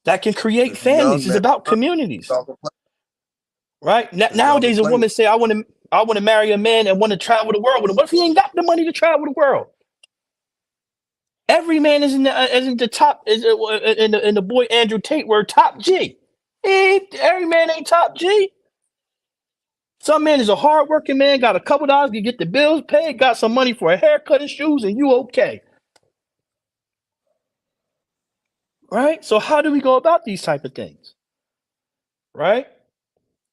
That can create families. It's about communities. Right? Nowadays, a woman say, I want to marry a man and want to travel the world with him. What if he ain't got the money to travel the world? Every man is in the top, in the boy Andrew Tate word, top G. Every man ain't top G. Some man is a hardworking man, got a couple dollars, can get the bills paid, got some money for a haircut and shoes, and you okay. Right? So how do we go about these type of things? Right?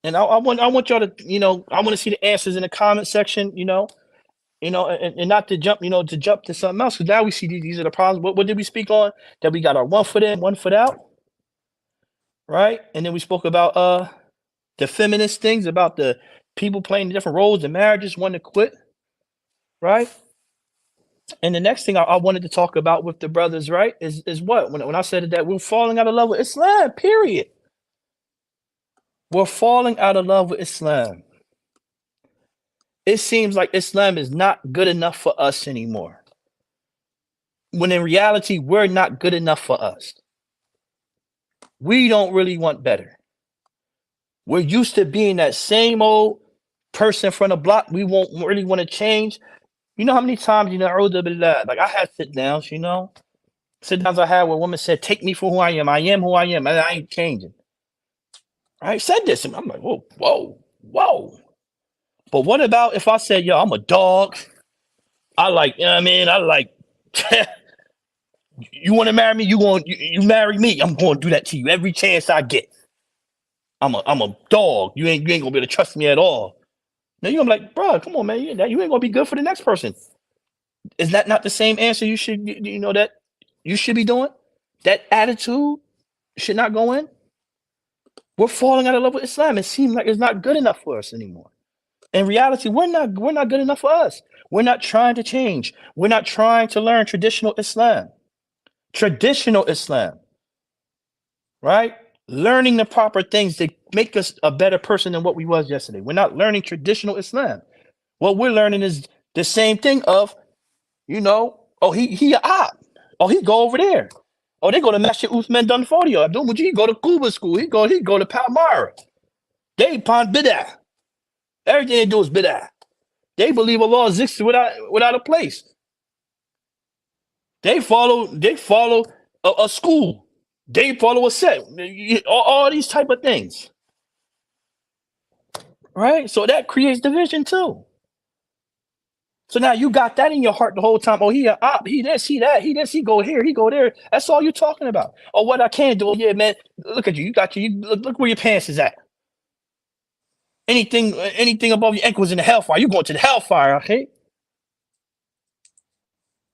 And I want y'all to, I want to see the answers in the comment section, and not to jump, to something else. Because now we see these are the problems. What did we speak on? That we got our 1 foot in, 1 foot out. Right? And then we spoke about the feminist things, about the people playing different roles in marriages, wanting to quit. Right? And the next thing I wanted to talk about with the brothers, right, is what? When I said that we're falling out of love with Islam, period. We're falling out of love with Islam. It seems like Islam is not good enough for us anymore. When in reality, we're not good enough for us. We don't really want better. We're used to being that same old person from the block. We won't really want to change. You know how many times, like I had sit downs, sit downs I had where women said, take me for who I am. I am who I am, and I ain't changing. I said this, and I'm like, whoa. But what about if I said, yo, I'm a dog. I like, I like, you want to marry me? You marry me. I'm going to do that to you every chance I get. I'm a dog. You ain't going to be able to trust me at all. Now you're gonna be like, bro, come on, man. You ain't gonna be good for the next person. Is that not the same answer you should, that you should be doing? That attitude should not go in. We're falling out of love with Islam. It seems like it's not good enough for us anymore. In reality, we're not good enough for us. We're not trying to change. We're not trying to learn traditional Islam. Traditional Islam. Right? Learning the proper things that make us a better person than what we was yesterday. We're not learning traditional Islam. What we're learning is the same thing of, oh, he a op. Oh, he go over there. Oh, they go to Masjid Uthman Dunfodio. Abdul Mujeeb go to Cuba school. He go to Palmyra. They upon Bidah. Everything they do is bid'ah. They believe Allah exists without a place. They follow a school. They follow a set. All these type of things. Right? So that creates division too. So now you got that in your heart the whole time. Oh, he this, he that, he this, he go here, he go there. That's all you're talking about. Oh, what I can do. Oh, yeah, man. Look at you. Look where your pants is at. Anything above your ankles in the hellfire. You going to the hellfire, okay?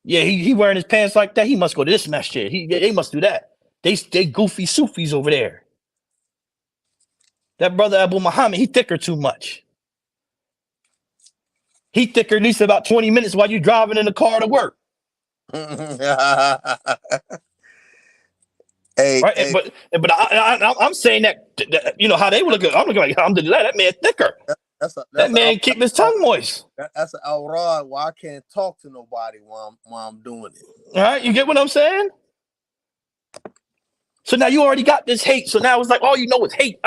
Yeah, he wearing his pants like that. He must go to this masjid. They must do that. They goofy Sufis over there. That brother Abu Muhammad, he thicker too much. He thicker at least about 20 minutes while you driving in the car to work. Right, hey, but I'm saying that you know how they would look. I'm looking like alhamdulillah, that man thicker. That man keep his tongue moist. That's an outrod. Why I can't talk to nobody while I'm doing it. All right, you get what I'm saying? So now you already got this hate. So now it's like all you know is hate.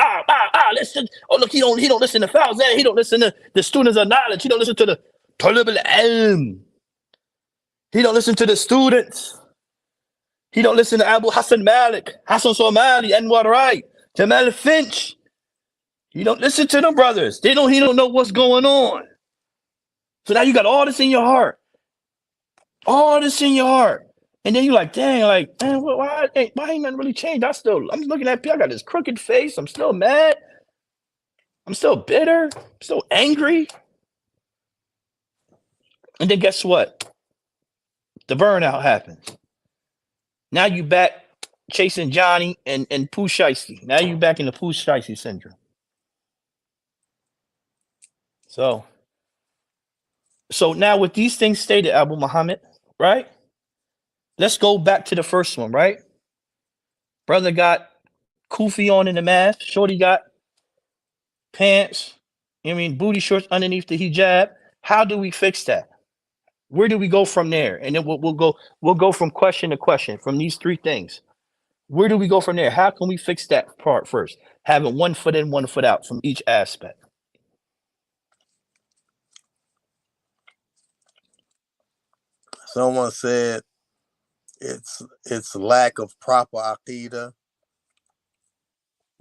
Listen. Oh look, he don't listen to Fawzan. He don't listen to the students of knowledge. He don't listen to the talib al-ilm. He don't listen to the students. He don't listen to Abu Hassan Malik, Hassan Somali, Anwar Wright, Jamal Finch. He don't listen to them brothers. He don't know what's going on. So now you got all this in your heart. All this in your heart. And then you're like, dang, like, man, why ain't nothing really changed? I'm looking at people, I got this crooked face. I'm still mad. I'm still bitter. I'm still angry. And then guess what? The burnout happens. Now you back chasing Johnny and Pooh Shiesty. Now you back in the Pooh Shiesty syndrome. So now with these things stated, Abu Muhammad, right? Let's go back to the first one, right? Brother got kufi on in the mask. Shorty got pants. Booty shorts underneath the hijab. How do we fix that? Where do we go from there? And then we'll go from question to question from these three things. Where do we go from there? How can we fix that part first? Having one foot in, one foot out from each aspect. Someone said it's lack of proper aqidah.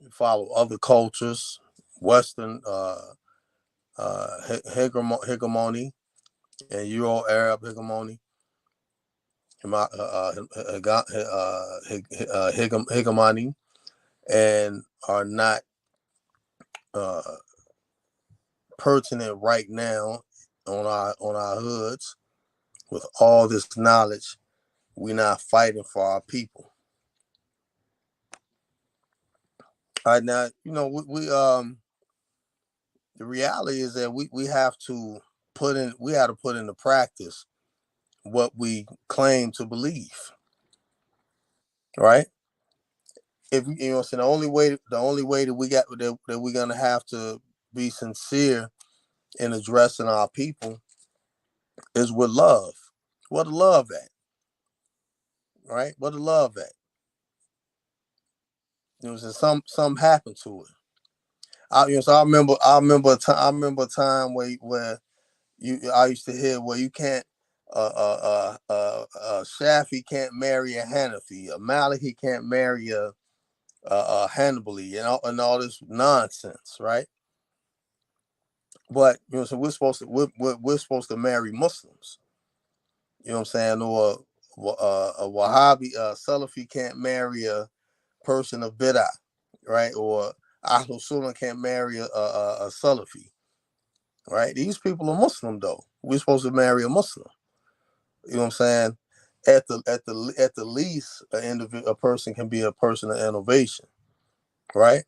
You follow other cultures, Western hegemony, and Euro-Arab hegemony, hegemony, and are not pertinent right now on our hoods. With all this knowledge, we're not fighting for our people. All right, now we the reality is that we have to put into practice what we claim to believe, right? If so the only way that we're gonna have to be sincere in addressing our people is with love. What the love at, right? What the love at? Something happened to it. So I remember a time where I used to hear where you can't Shafi can't marry a Hanafi, a Maliki can't marry a Hanbali, and all this nonsense, right? But so we're supposed to marry Muslims. You know what I'm saying? Or a Wahhabi Salafi can't marry a person of Bid'ah, right? Or Ahlul Sunnah can't marry a Salafi, right? These people are Muslim though. We're supposed to marry a Muslim. You know what I'm saying? At the least, a person can be a person of innovation, right?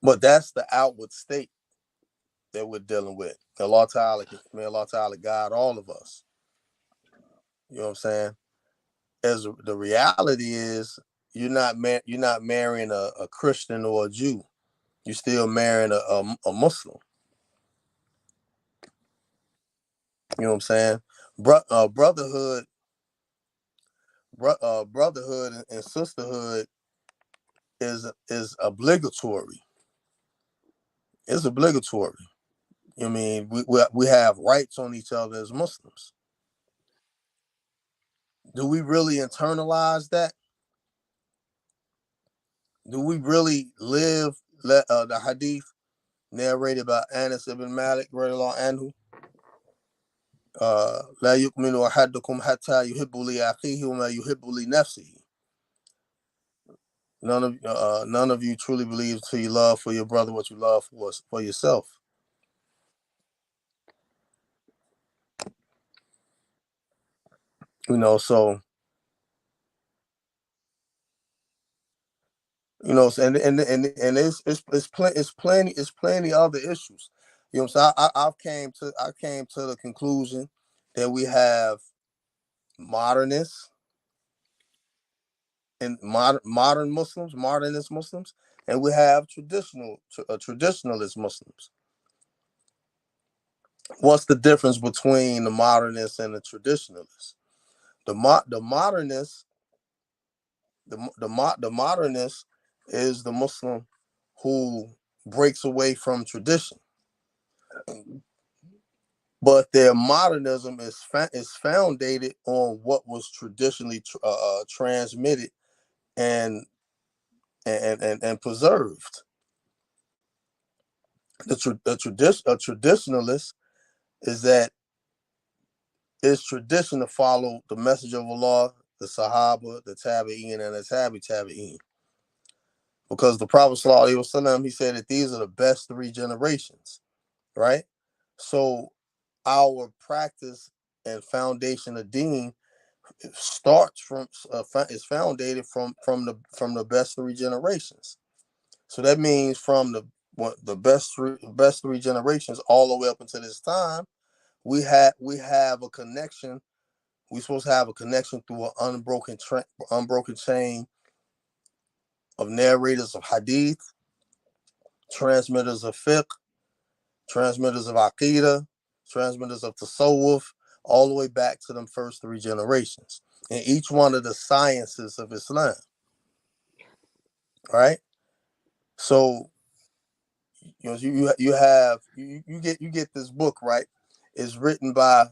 But that's the outward state that we're dealing with. Allah Ta'ala guide all of us. You know what I'm saying? As the reality is, you're not marrying a Christian or a Jew. You're still marrying a Muslim. You know what I'm saying? Brotherhood and sisterhood is obligatory It's obligatory. I mean, we have rights on each other as Muslims. Do we really internalize that? Do we really live the hadith narrated by Anas ibn Malik radiallahu anhu? لا يؤمن أحدكم حتى يحب لأخيه وما يحب لنفسه. None of you truly believes till you love for your brother what you love for yourself. So and it's plenty other issues. So I came to the conclusion that we have modernists and modern Muslims, modernist Muslims, and we have traditionalist Muslims. What's the difference between the modernists and the traditionalists? The modernist, the modernist is the Muslim who breaks away from tradition, but their modernism is founded on what was traditionally transmitted and preserved. A traditionalist is that it's tradition to follow the message of Allah, the Sahaba, the Tabi'in, and the Tabi'in. Because the Prophet ﷺ, he said that these are the best three generations, right? So our practice and foundation of Deen starts from is founded from the best three generations. So that means from the best three generations all the way up until this time, we have a connection. We're supposed to have a connection through an unbroken chain of narrators of hadith, transmitters of fiqh, transmitters of aqidah, transmitters of tasawwuf, all the way back to them first three generations, in each one of the sciences of Islam. Right? So you get this book, right? It's written by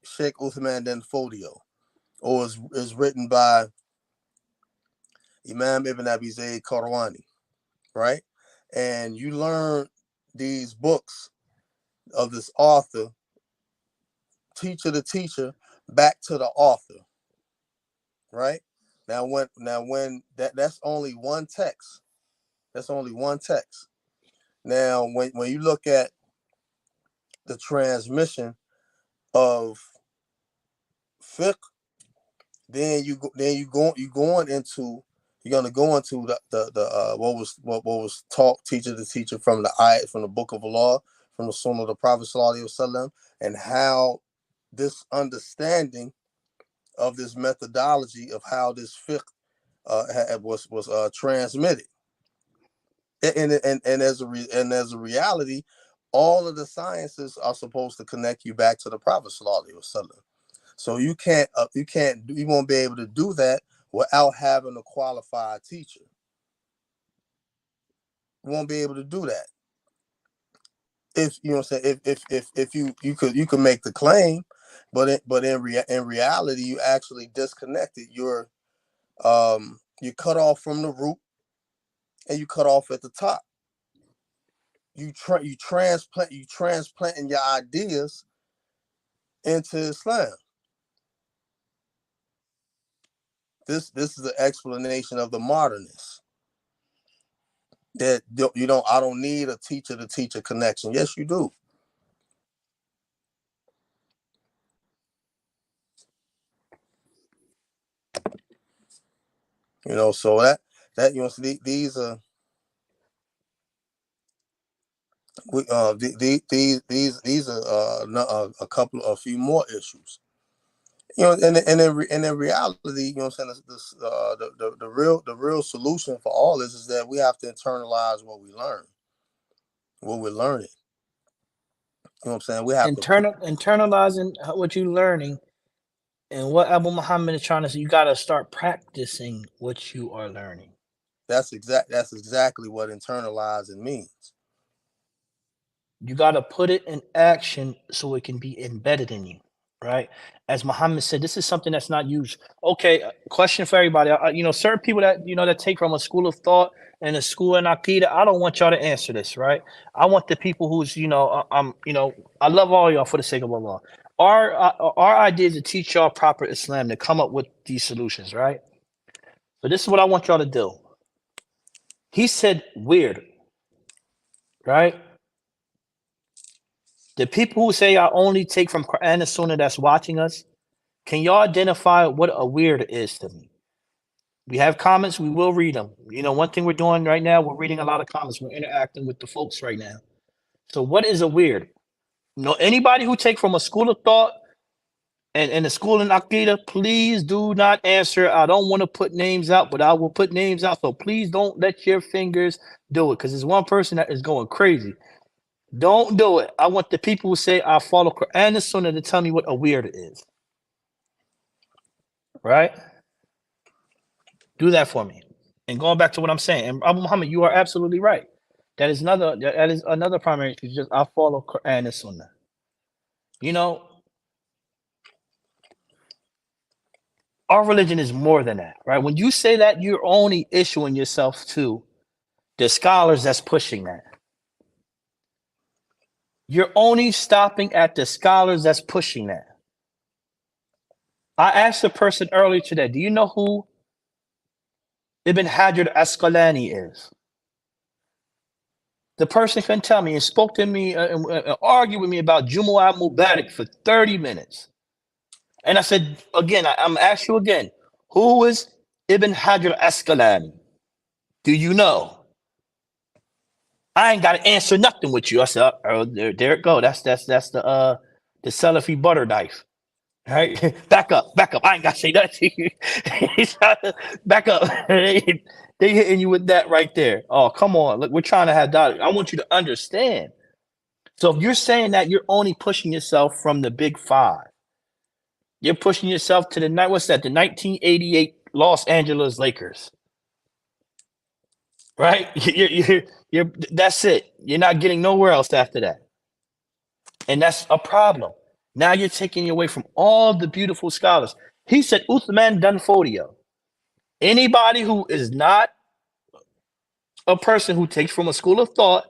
Sheikh Uthman Den Fodio, or is written by Imam Ibn Abi Zayd Qarwani, right? And you learn these books of this author, teacher to teacher, back to the author, right? Now when that's only one text. That's only one text. Now when you look at the transmission of fiqh, then you're going into the what was taught teacher to teacher from the ayat, from the book of Allah, from the Sunnah of the Prophet Sallallahu Alaihi Wasallam, and how this understanding of this methodology of how this fiqh was transmitted, and as a reality, all of the sciences are supposed to connect you back to the Prophet Sallallahu Alaihi Wasallam. So you won't be able to do that without having a qualified teacher. You won't be able to do that. If you know what I'm saying, if you could make the claim, but in reality, you actually disconnected. You're cut off from the root, and you cut off at the top. You transplanting your ideas into Islam. This is the explanation of the modernists. That I don't need a teacher to teacher connection. Yes, you do. So so these are these are a few more issues. And in reality, what I'm saying, the real solution for all this is that we have to internalize what we learn, what we're learning. You know what I'm saying? We have Internalizing what you're learning, and what Abu Muhammad is trying to say, you got to start practicing what you are learning. That's exactly what internalizing means. You got to put it in action so it can be embedded in you, right? As Muhammad said, this is something that's not used. Okay, question for everybody. Certain people that that take from a school of thought and a school in Aqidah, I don't want y'all to answer this, right? I want the people who's, I love all y'all for the sake of Allah. Our idea is to teach y'all proper Islam, to come up with these solutions, right? So this is what I want y'all to do. He said weird, right? The people who say I only take from Quran and Sunnah that's watching us, can y'all identify what a weird is to me? We have comments, we will read them. One thing we're doing right now, we're reading a lot of comments. We're interacting with the folks right now. So what is a weird? Anybody who take from a school of thought and a school in Aqidah, please do not answer. I don't want to put names out, but I will put names out. So please don't let your fingers do it, because there's one person that is going crazy. Don't do it. I want the people who say I follow Quran and Sunnah to tell me what a weird is. Right? Do that for me. And going back to what I'm saying, and Abu Muhammad, you are absolutely right. That is another primary issue. Just I follow Quran and Sunnah. Our religion is more than that, right? When you say that, you're only issuing yourself to the scholars that's pushing that. You're only stopping at the scholars that's pushing that. I asked a person earlier today, do you know who Ibn Hajar al-Asqalani is? The person couldn't tell me and spoke to me and argued with me about Jumu'ah Mubarak for 30 minutes. And I said, again, I'm asking you again, who is Ibn Hajar al-Asqalani? Do you know? I ain't got to answer nothing with you. I said, oh, there it go. That's the Salafi butter knife. All right, back up. I ain't got to say that to you. Back up. They hitting you with that right there. Oh, come on. Look, we're trying to have dialogue. I want you to understand. So if you're saying that, you're only pushing yourself from the big five. You're pushing yourself to the 1988 Los Angeles Lakers. Right? You're that's it. You're not getting nowhere else after that. And that's a problem. Now you're taking away from all the beautiful scholars. He said Uthman Danfodio. Anybody who is not a person who takes from a school of thought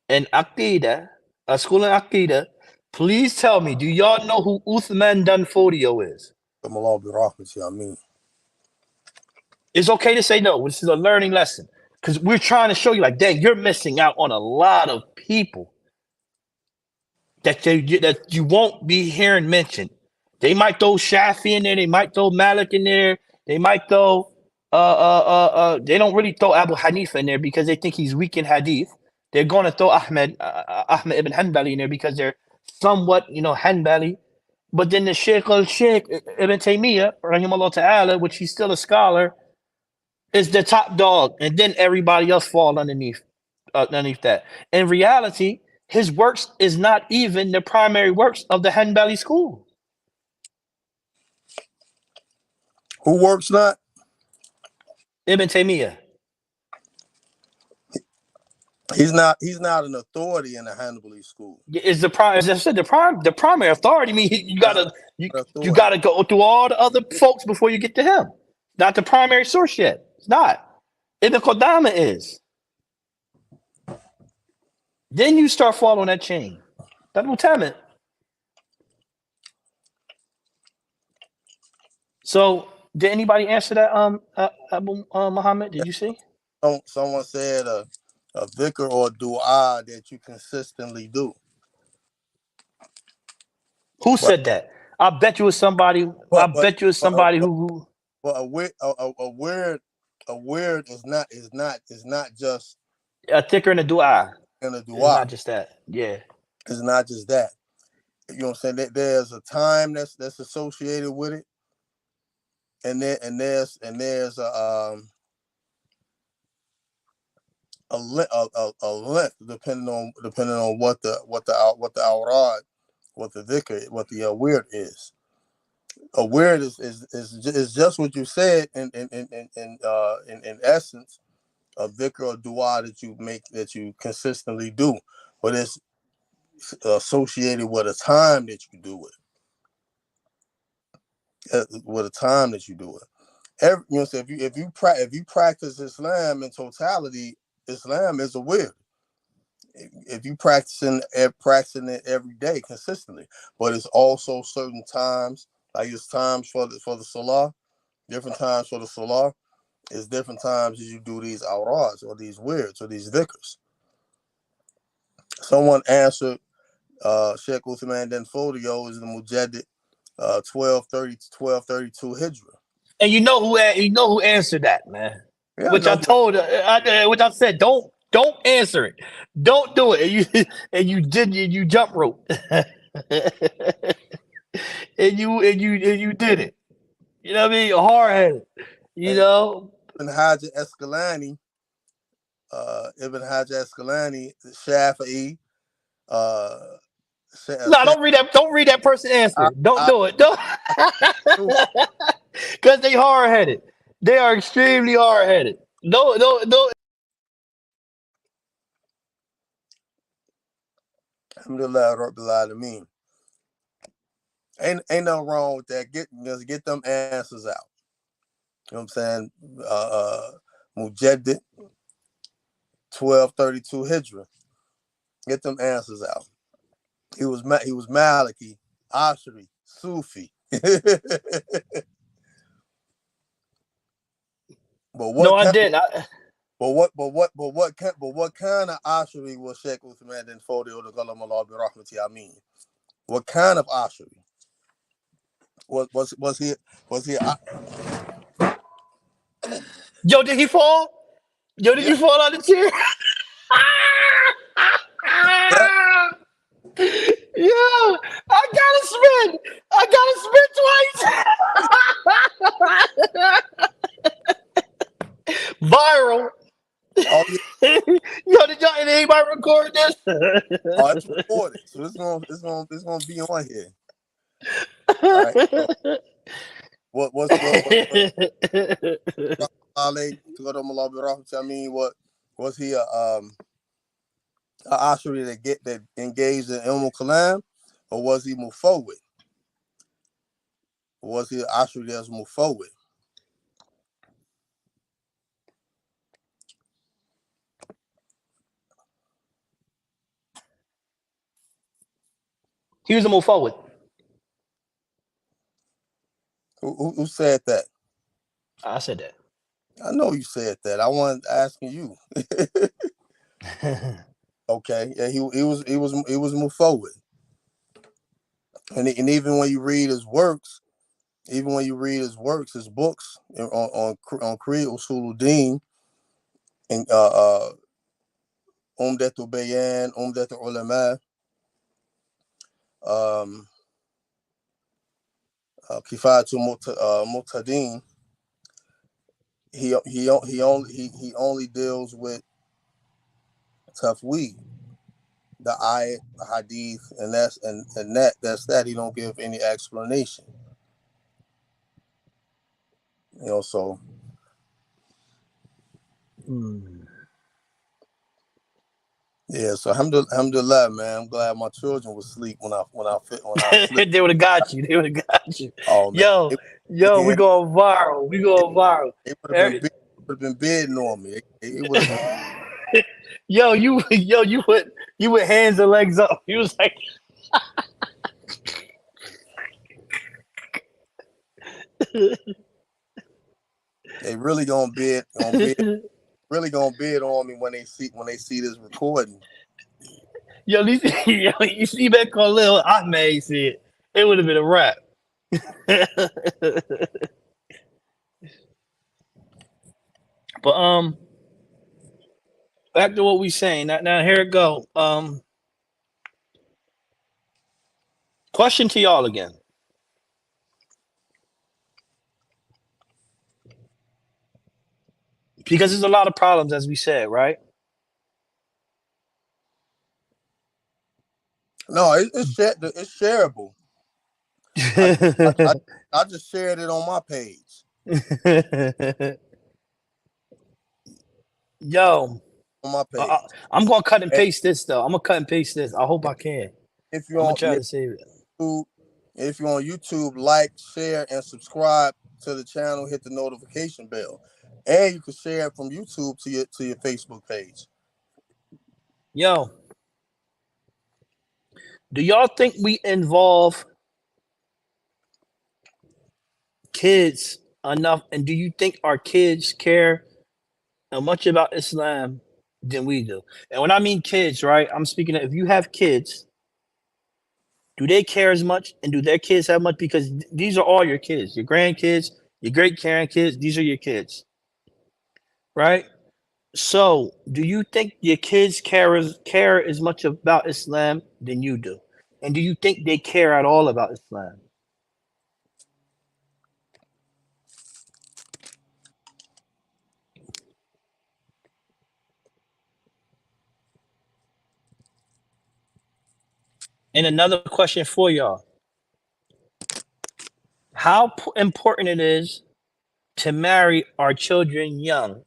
and Aqidah, a school in Aqidah, please tell me, do y'all know who Uthman Danfodio is? Ameen. It's okay to say no. This is a learning lesson. Because we're trying to show you, like, dang, you're missing out on a lot of people that you won't be hearing mentioned. They might throw Shafi in there. They might throw Malik in there. They might throw they don't really throw Abu Hanifa in there because they think he's weak in hadith. They're going to throw Ahmed ibn Hanbali in there because they're somewhat, Hanbali. But then the Sheikh Ibn Taymiyyah, rahimahullah ta'ala, which he's still a scholar, is the top dog. And then everybody else fall underneath that. In reality, his works is not even the primary works of the Hanbali school. Who works not? Ibn Taymiyyah. He's not an authority in the Hanbali school. Is as I said, the primary authority. I mean, you gotta go through all the other folks before you get to him. Not the primary source yet. It's not. Ibn Qudama is. Then you start following that chain. That will tell it. So, did anybody answer that? Abu Muhammad, did you see? Someone said a dhikr or dua that you consistently do. Who said that? I bet you it's somebody. Who. Well, a word is not just a dhikr and a dua. And a dua. It's not just that. Yeah. It's not just that. You know what I'm saying? There's a time that's associated with it, and there's a length depending on what the awrad, what the dhikr, what the weird is. A weird is just what you said in essence, a dhikr or dua that you consistently do, but associated with a time that you do it. With a time that you do it. So if you practice Islam in totality, Islam is a will. If you practicing it every day consistently, but it's also certain times, like it's times for the salah, different times for the salah. It's different times as you do these awrads or these weirds or these dhikrs. Someone answered Sheikh Uthman Den Fodio is the Mujaddid 1232 Hijra. And you know who answered that, man. Yeah, Which I told which I said, don't answer it. Don't do it. And you jump rope. and you did it. You know what I mean? Hard headed. You know? Ibn Hajar Asqalani, Shafi'i, no, don't read that person answer. Don't do it. Don't because they hard headed. They are extremely hard headed. No. Alhamdulillah Rabbil Alameen. Ain't nothing wrong with that. Get them answers out. You know what I'm saying? Mujaddid 1232 Hijra. Get them answers out. He was Maliki, Ashari, Sufi. I didn't. But what kind of Ashari was Sheikh Uthman Den Fodio the Ghulam Allah bi Rahmati Ameen? What kind of Ashari? Was he? Yo, did he fall? Yo, did you fall out of the chair? Yeah, I gotta spin twice. Viral. Oh, yeah. Yo, did anybody record this? Oh, it's recorded, so it's gonna be on here. All right. So, what's Saleh to go to Allah bi Rahmati Ameen? What was he a Ashari that engaged in Kalam, or was he Mufawwid? Or was he an Ashari that's Mufawwid? He was a move forward. Who said that? I said that. I know you said that. I wasn't asking you. Okay, yeah, he was Mufawwid. And even when you read his works, his books on Creed Soullutionz and Umdatul Bayan, Umdatul Ulama, Kifayatul Mu'tadin, he only deals with tafweed, the ayat, the hadith, and that's that. He don't give any explanation. You know, so. Yeah, so alhamdulillah, man. I'm glad my children was asleep when I flipped. They would have got you. Oh man, we going viral. It would have been bidding on me. It would have been. you put hands and legs up. He was like, they really gonna bid on me when they see this recording. you see that Khalil Ahmed said, it would have been a wrap. But back to what we saying. Now here it go. Question to y'all again. Because there's a lot of problems, as we said, right? No, it's shareable. I just shared it on my page. Yo, on my page. I'm gonna cut and paste this though. I hope I can. if you're I'm gonna on try to save it. YouTube, if you're on YouTube, like, share, and subscribe to the channel. Hit the notification bell, and you can share it from YouTube to your Facebook page. Yo, do y'all think we involve kids enough? And do you think our kids care much about Islam than we do? And when I mean kids, right, I'm speaking of if you have kids, do they care as much? And do their kids have much? Because these are all your kids, your grandkids, your great grandkids. These are your kids, right? So, do you think your kids care as much about Islam than you do? And do you think they care at all about Islam? And another question for y'all: how important it is to marry our children young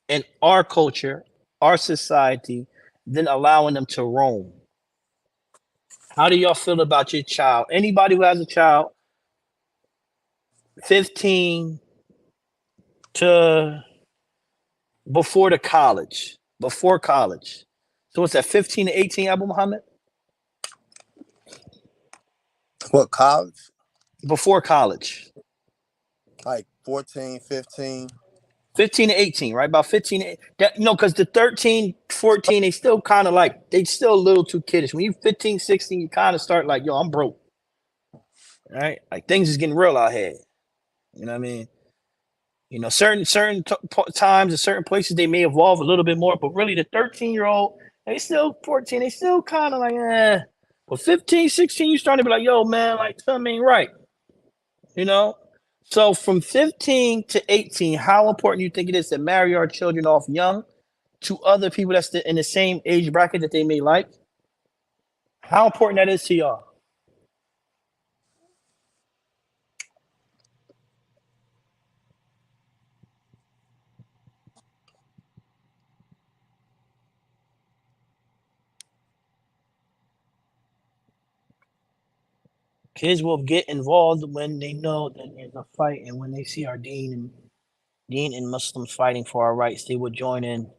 in our culture, our society, than allowing them to roam? How do y'all feel about your child? Anybody who has a child, 15 to before college. So what's that, 15 to 18, Abu Muhammad? What, college? Before college. Like 14, 15. 15 to 18, right? About 15. Because the 13, 14, they still kind of like, they still a little too kiddish. When you 15, 16, you kind of start like, yo, I'm broke. Right? Like things is getting real out here. You know what I mean? Certain times and certain places, they may evolve a little bit more, but really the 13-year-old, they still 14, they still kind of like, eh. But 15, 16, you starting to be like, yo, man, like something ain't right. So from 15 to 18, how important do you think it is to marry our children off young to other people that's in the same age bracket that they may like? How important that is to y'all? Kids will get involved when they know that there's a fight, and when they see our Deen and Muslims fighting for our rights, they will join in.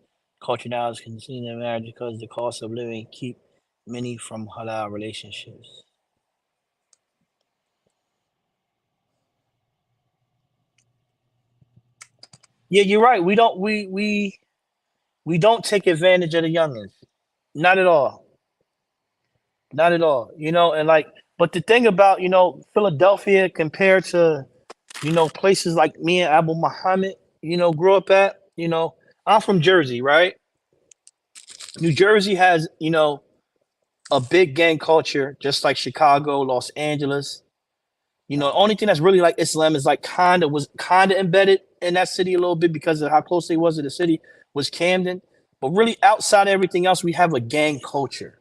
Culture now is conceiving their marriage because the cost of living keep many from halal relationships. Yeah, you're right. We don't take advantage of the youngins. Not at all. Not at all. And like, but the thing about, Philadelphia compared to, places like me and Abu Muhammad, grew up at, I'm from Jersey, right? New Jersey has, a big gang culture, just like Chicago, Los Angeles. The only thing that's really like Islam is like was kind of embedded in that city a little bit because of how close they was to the city was Camden. But really outside of everything else, we have a gang culture.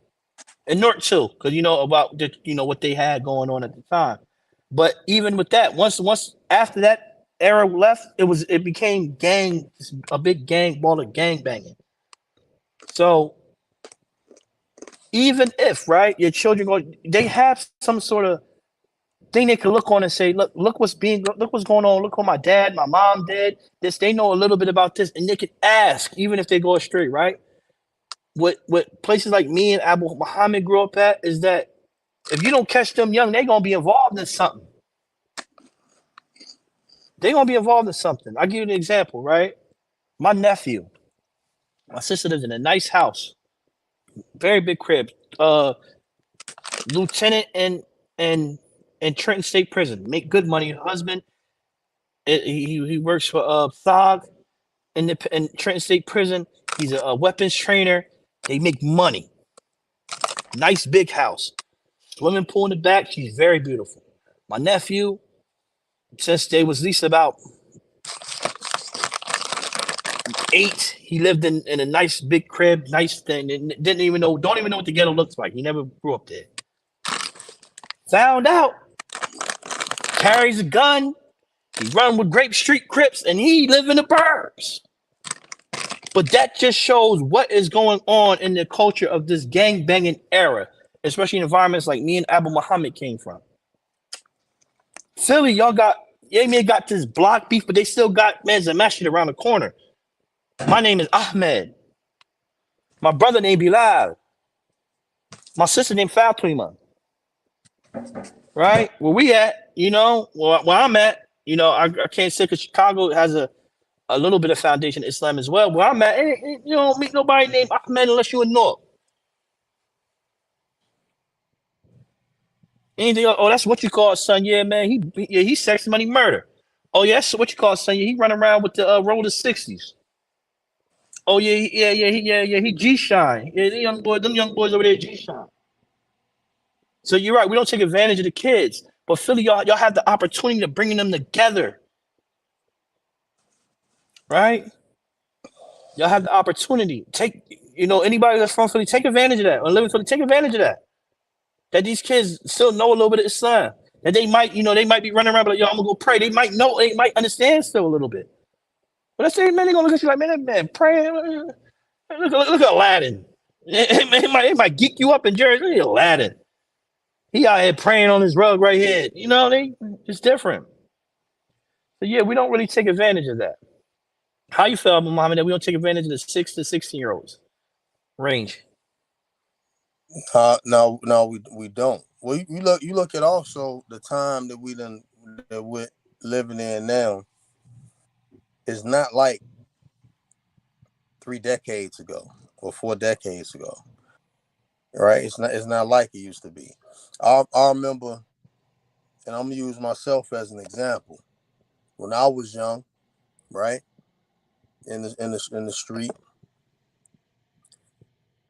And North too, because about what they had going on at the time. But even with that, once after that era left, it became a big gang ball of gang banging. So even if, right, your children they have some sort of thing they can look on and say, look what's going on, look what my dad, my mom did this, they know a little bit about this, and they can ask, even if they go astray, right? What places like me and Abu Muhammad grew up at is that if you don't catch them young, they're gonna be involved in something. They're gonna be involved in something. I'll give you an example, right? My nephew, my sister lives in a nice house, very big crib. Lieutenant in Trenton State Prison, make good money. Husband, he works for SOG in Trenton State Prison. He's a weapons trainer. They make money. Nice big house, swimming pool in the back. She's very beautiful. My nephew, since they was at least about 8, he lived in a nice big crib, nice thing. Don't even know what the ghetto looks like. He never grew up there. Found out, carries a gun. He run with Grape Street Crips, and he live in the burbs. But that just shows what is going on in the culture of this gang banging era. especially in environments like me and Abu Muhammad came from. Philly, y'all got man got this block beef, but they still got man Zamashid around the corner. My name is Ahmed. My brother named Bilal. My sister named Fatima. Right? Where we at, where I'm at, I can't say because Chicago has a little bit of foundation Islam as well. Where I'm at, you don't meet nobody named Ahmed unless you're in North. Anything else? Oh, that's what you call it, son. Yeah, man. He's sex money murder. Oh, yeah, that's what you call it, son. Yeah, he run around with the roller 60s. Oh yeah, yeah. He G shine. Yeah, them young boys over there G shine. So you're right. We don't take advantage of the kids, but Philly, y'all have the opportunity to bringing them together, right? Y'all have the opportunity. Take anybody that's from Philly, take advantage of that. Or live in Philly, take advantage of that. That these kids still know a little bit of Islam. That they might, they might be running around, but like, yo, I'm gonna go pray. They might know, they might understand still a little bit. But let's say, man, they gonna look at you like, man, that man praying. Look at Aladdin. It might geek you up in Jersey. Look at Aladdin. He out here praying on his rug right here. It's different. So yeah, we don't really take advantage of that. How you feel, Muhammad, that we don't take advantage of the 6 to 16-year-olds range? No, we don't. Well, you look at also the time that we're living in now is not like 3 decades ago or 4 decades ago, right? It's not like it used to be. I remember, and I'm gonna use myself as an example. When I was young, right, in the street,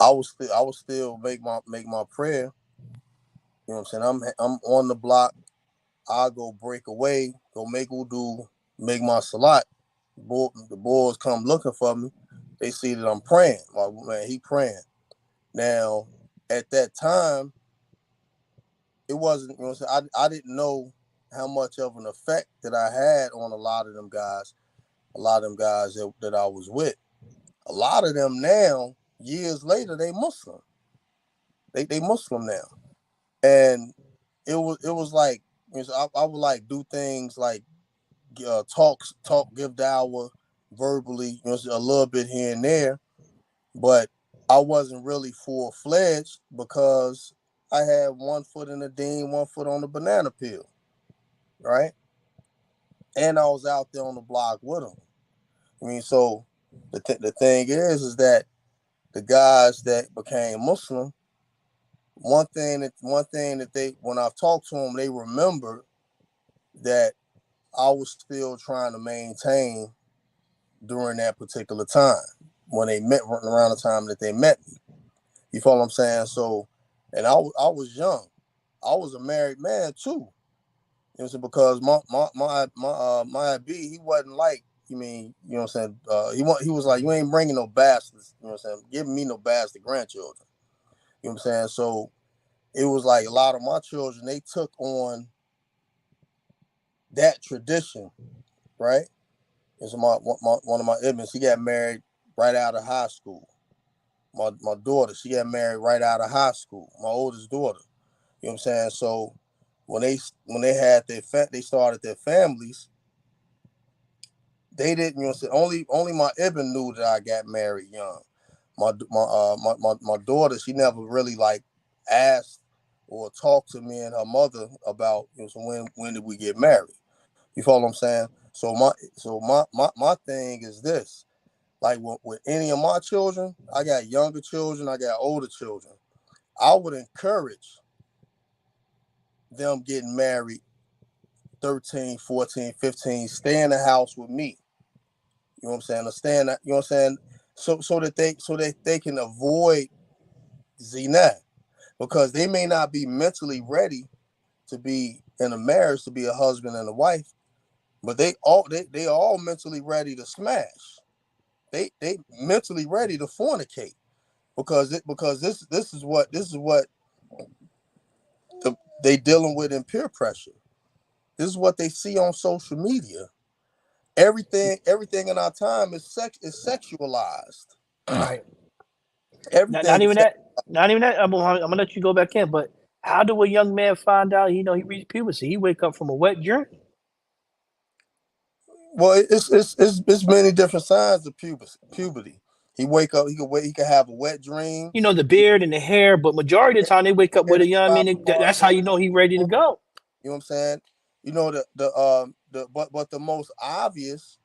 I was still make my prayer. You know what I'm saying? I'm on the block. I go break away, go make wudu, make my salat. The boys come looking for me. They see that I'm praying. Like, man, he praying. Now, at that time, it wasn't, you know what I'm saying? I didn't know how much of an effect that I had on a lot of them guys that I was with. A lot of them now, years later, they Muslim. They Muslim now. And it was like, I would like do things like talk, give dawah verbally, a little bit here and there, but I wasn't really full fledged because I had 1 foot in the deen, 1 foot on the banana peel, right? And I was out there on the block with them. So the thing is that the guys that became Muslim, one thing that they, when I've talked to them, they remember that I was still trying to maintain during that particular time when they met, around the time that they met me. You follow what I'm saying? So, and I was young. I was a married man too. Because my IB, he wasn't like, what I'm saying? He was like, you ain't bringing no bastards, what I'm saying? Giving me no bastard grandchildren. You know what I'm saying? So it was like a lot of my children, they took on that tradition, right? And so one of my Ibns, he got married right out of high school. My daughter, she got married right out of high school. My oldest daughter. You know what I'm saying? So when they had they started their families, they didn't, only my Ibn knew that I got married young. My daughter, she never really like asked or talked to me and her mother about, so when did we get married? You follow what I'm saying? So my thing is this. Like with any of my children, I got younger children, I got older children. I would encourage them getting married 13, 14, 15, stay in the house with me. You know what I'm saying? Understand that, you know what I'm saying? So that they can avoid zina, because they may not be mentally ready to be in a marriage, to be a husband and a wife, but they all mentally ready to smash. They mentally ready to fornicate because this is what they dealing with in peer pressure. This is what they see on social media. Everything in our time is sexualized. Right. Not Everything is even that. Not even that. I'm gonna let you go back in. But how do a young man find out? He reached puberty. He wake up from a wet dream. Well, it's many different signs of puberty. He wake up. He could have a wet dream. The beard and the hair. But majority of the time, they wake up Yeah, with a young. I mean, that's how you know he ready to go. you know what I'm saying? You know but the most obvious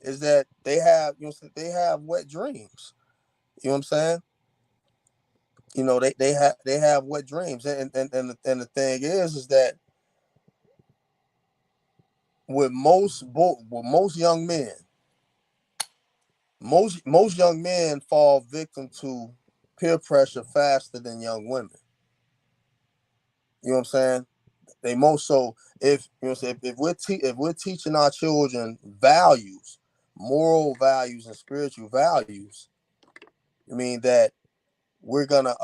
is that they have they have wet dreams. You know what I'm saying? They have wet dreams, and the thing is that with most young men, most young men fall victim to peer pressure faster than young women. You know what I'm saying? They most so if you know what I'm saying, if we're teaching our children values, moral values and spiritual values, I mean that we're gonna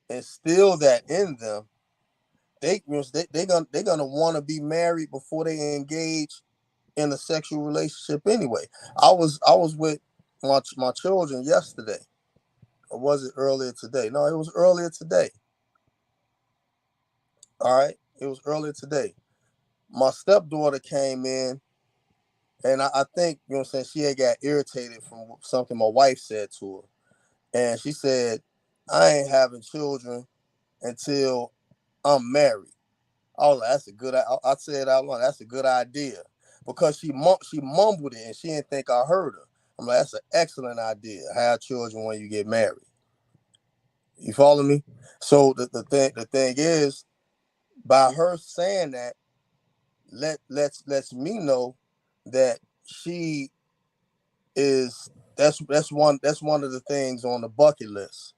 instill that in them. They're gonna want to be married before they engage in a sexual relationship anyway. I was with my children yesterday, or was it earlier today? No, it was earlier today. All right, it was earlier today. My stepdaughter came in, and I think you know what I'm saying. She had got irritated from something my wife said to her, and she said, "I ain't having children until I'm married." I was like, "That's a good." I said out loud, "That's a good idea," because she mumbled it and she didn't think I heard her. I'm like, "That's an excellent idea. Have children when you get married." You follow me? So the thing is, by her saying that, lets me know that she is that's one of the things on the bucket list.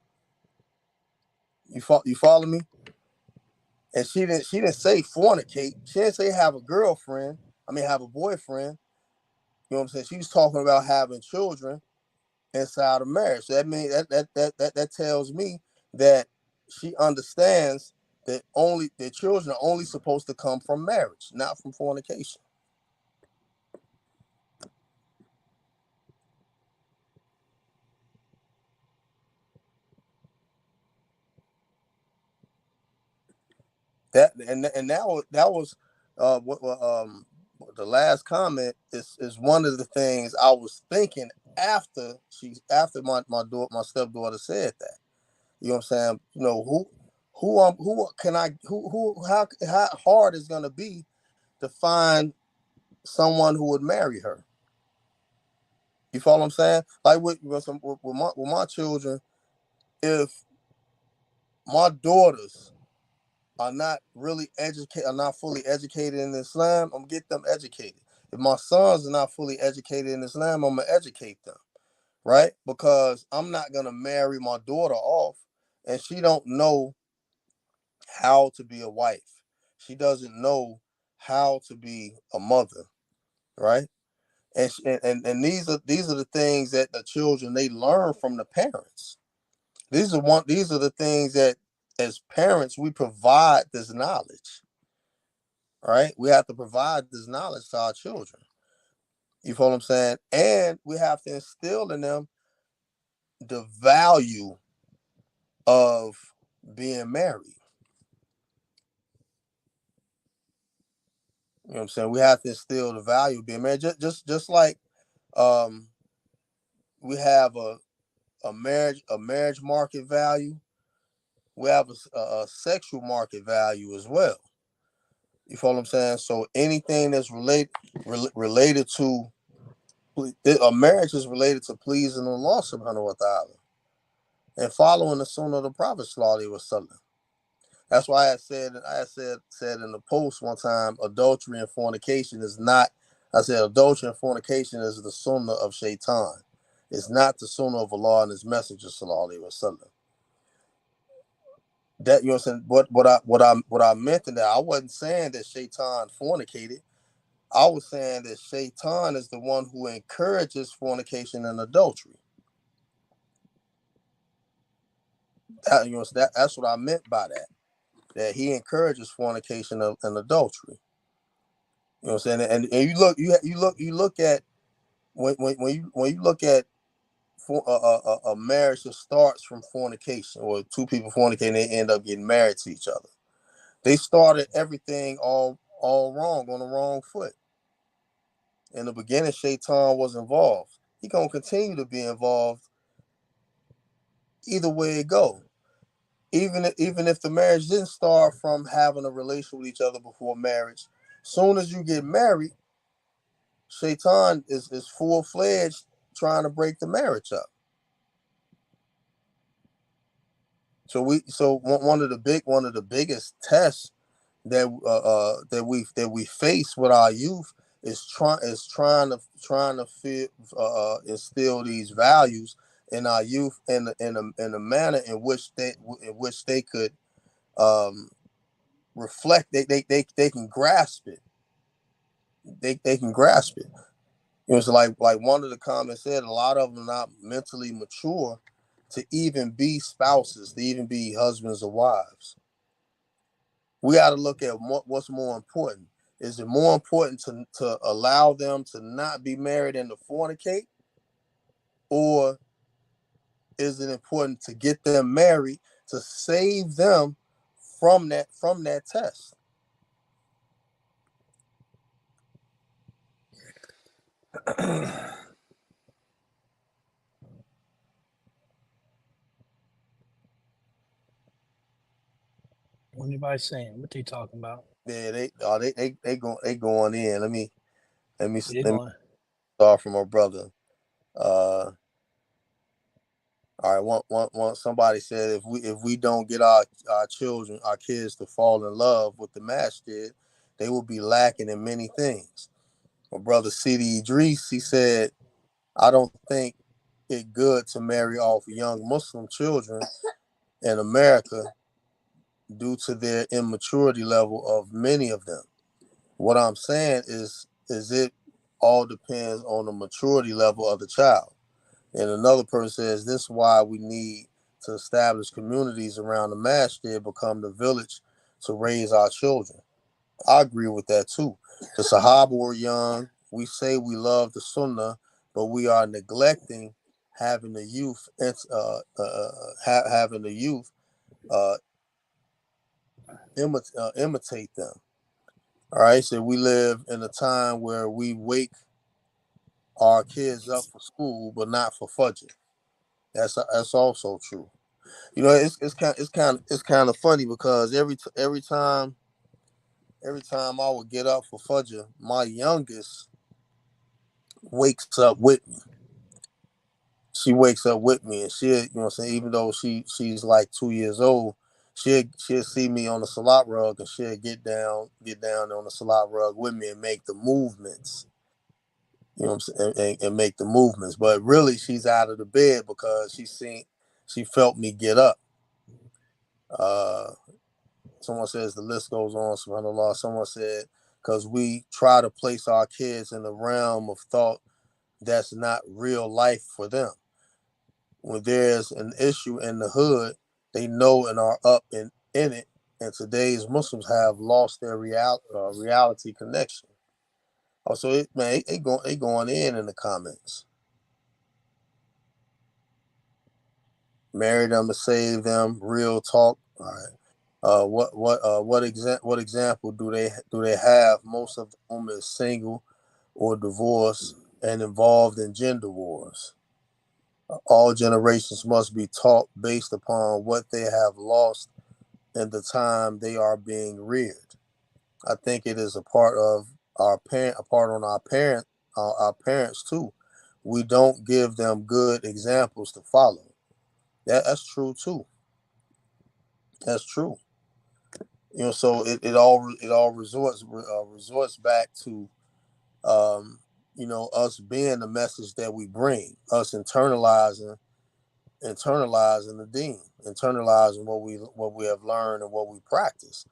You follow me? And she didn't say fornicate. She didn't say have a girlfriend. I mean have a boyfriend. You know what I'm saying? She was talking about having children inside of marriage. So that means that tells me that she understands that only the children are only supposed to come from marriage, not from fornication. That was the last comment is one of the things I was thinking after my stepdaughter said that. You know what I'm saying? Who can I who how hard is gonna be to find someone who would marry her. You follow what I'm saying? Like with my children, if my daughters are not fully educated in Islam, I'm gonna get them educated. If my sons are not fully educated in Islam, I'm gonna educate them, right? Because I'm not gonna marry my daughter off and she don't know how to be a wife. She doesn't know how to be a mother, right? And these are the things that the children they learn from the parents. These are the things that as parents we provide this knowledge, right? We have to provide this knowledge to our children. You feel what I'm saying? And we have to instill in them the value of being married. You know what I'm saying? We have to instill the value of being married. Just like um, we have a marriage market value, we have a sexual market value as well. You follow what I'm saying? So anything that's related to a marriage is related to pleasing Allah subhanahu wa ta'ala and following the sunnah of the Prophet sallallahu alaihi wasallam. That's why I said in the post one time, adultery and fornication is not. I said adultery and fornication is the sunnah of shaitan. It's not the sunnah of Allah and His Messenger sallallahu alaihi wasallam. That you know what I'm saying? What I meant in that I wasn't saying that shaitan fornicated. I was saying that shaitan is the one who encourages fornication and adultery. That's what I meant by that. That he encourages fornication and adultery. You know what I'm saying? And you look at when you look at a marriage that starts from fornication, or two people fornicating, they end up getting married to each other. They started everything all wrong, on the wrong foot. In the beginning, Shaitan was involved. He gonna continue to be involved either way it go. Even if the marriage didn't start from having a relation with each other before marriage, soon as you get married, Shaitan is full fledged trying to break the marriage up. So one of the biggest tests that we face with our youth is trying to instill these values in our youth in a manner in which they could um, reflect. They can grasp it. They can grasp it. So like one of the comments said, a lot of them are not mentally mature to even be spouses, to even be husbands or wives. We got to look at what's more important. Is it more important to allow them to not be married and to fornicate, or is it important to get them married to save them from that test? What anybody saying? What they talking about? Yeah, they going in. They're Let me going. start from my brother. All right, one somebody said if we don't get our kids to fall in love with the masjid, they will be lacking in many things. My brother C.D. Idris, he said, I don't think it good to marry off young Muslim children in America due to their immaturity level of many of them. What I'm saying is it all depends on the maturity level of the child. And another person says this is why we need to establish communities around the masjid, become the village to raise our children. I agree with that too. The Sahaba were young. We say we love the Sunnah, but we are neglecting having the youth, having the youth uh, imitate them. All right, so we live in a time where we wake our kids up for school, but not for fudging. That's also true. It's kind of funny because every time I would get up for Fudger, my youngest wakes up with me. She wakes up with me, and what I'm saying, even though she's like 2 years old, she'll see me on the salat rug, and she'll get down on the salat rug with me and make the movements. What I'm saying, and make the movements. But really, she's out of the bed because she felt me get up. Uh, Someone says the list goes on. SubhanAllah. Someone said because we try to place our kids in the realm of thought that's not real life for them. When there's an issue in the hood, they know and are up in it. And today's Muslims have lost their reality connection. Also, they going in the comments. Marry them to save them. Real talk. All right. What example do they have? Most of them is single or divorced and involved in gender wars. All generations must be taught based upon what they have lost in the time they are being reared. I think it is a part of a part on our parents too. We don't give them good examples to follow. That's true too. That's true. So it all resorts back to us being the message that we bring, us internalizing the deen, internalizing what we have learned and what we practice.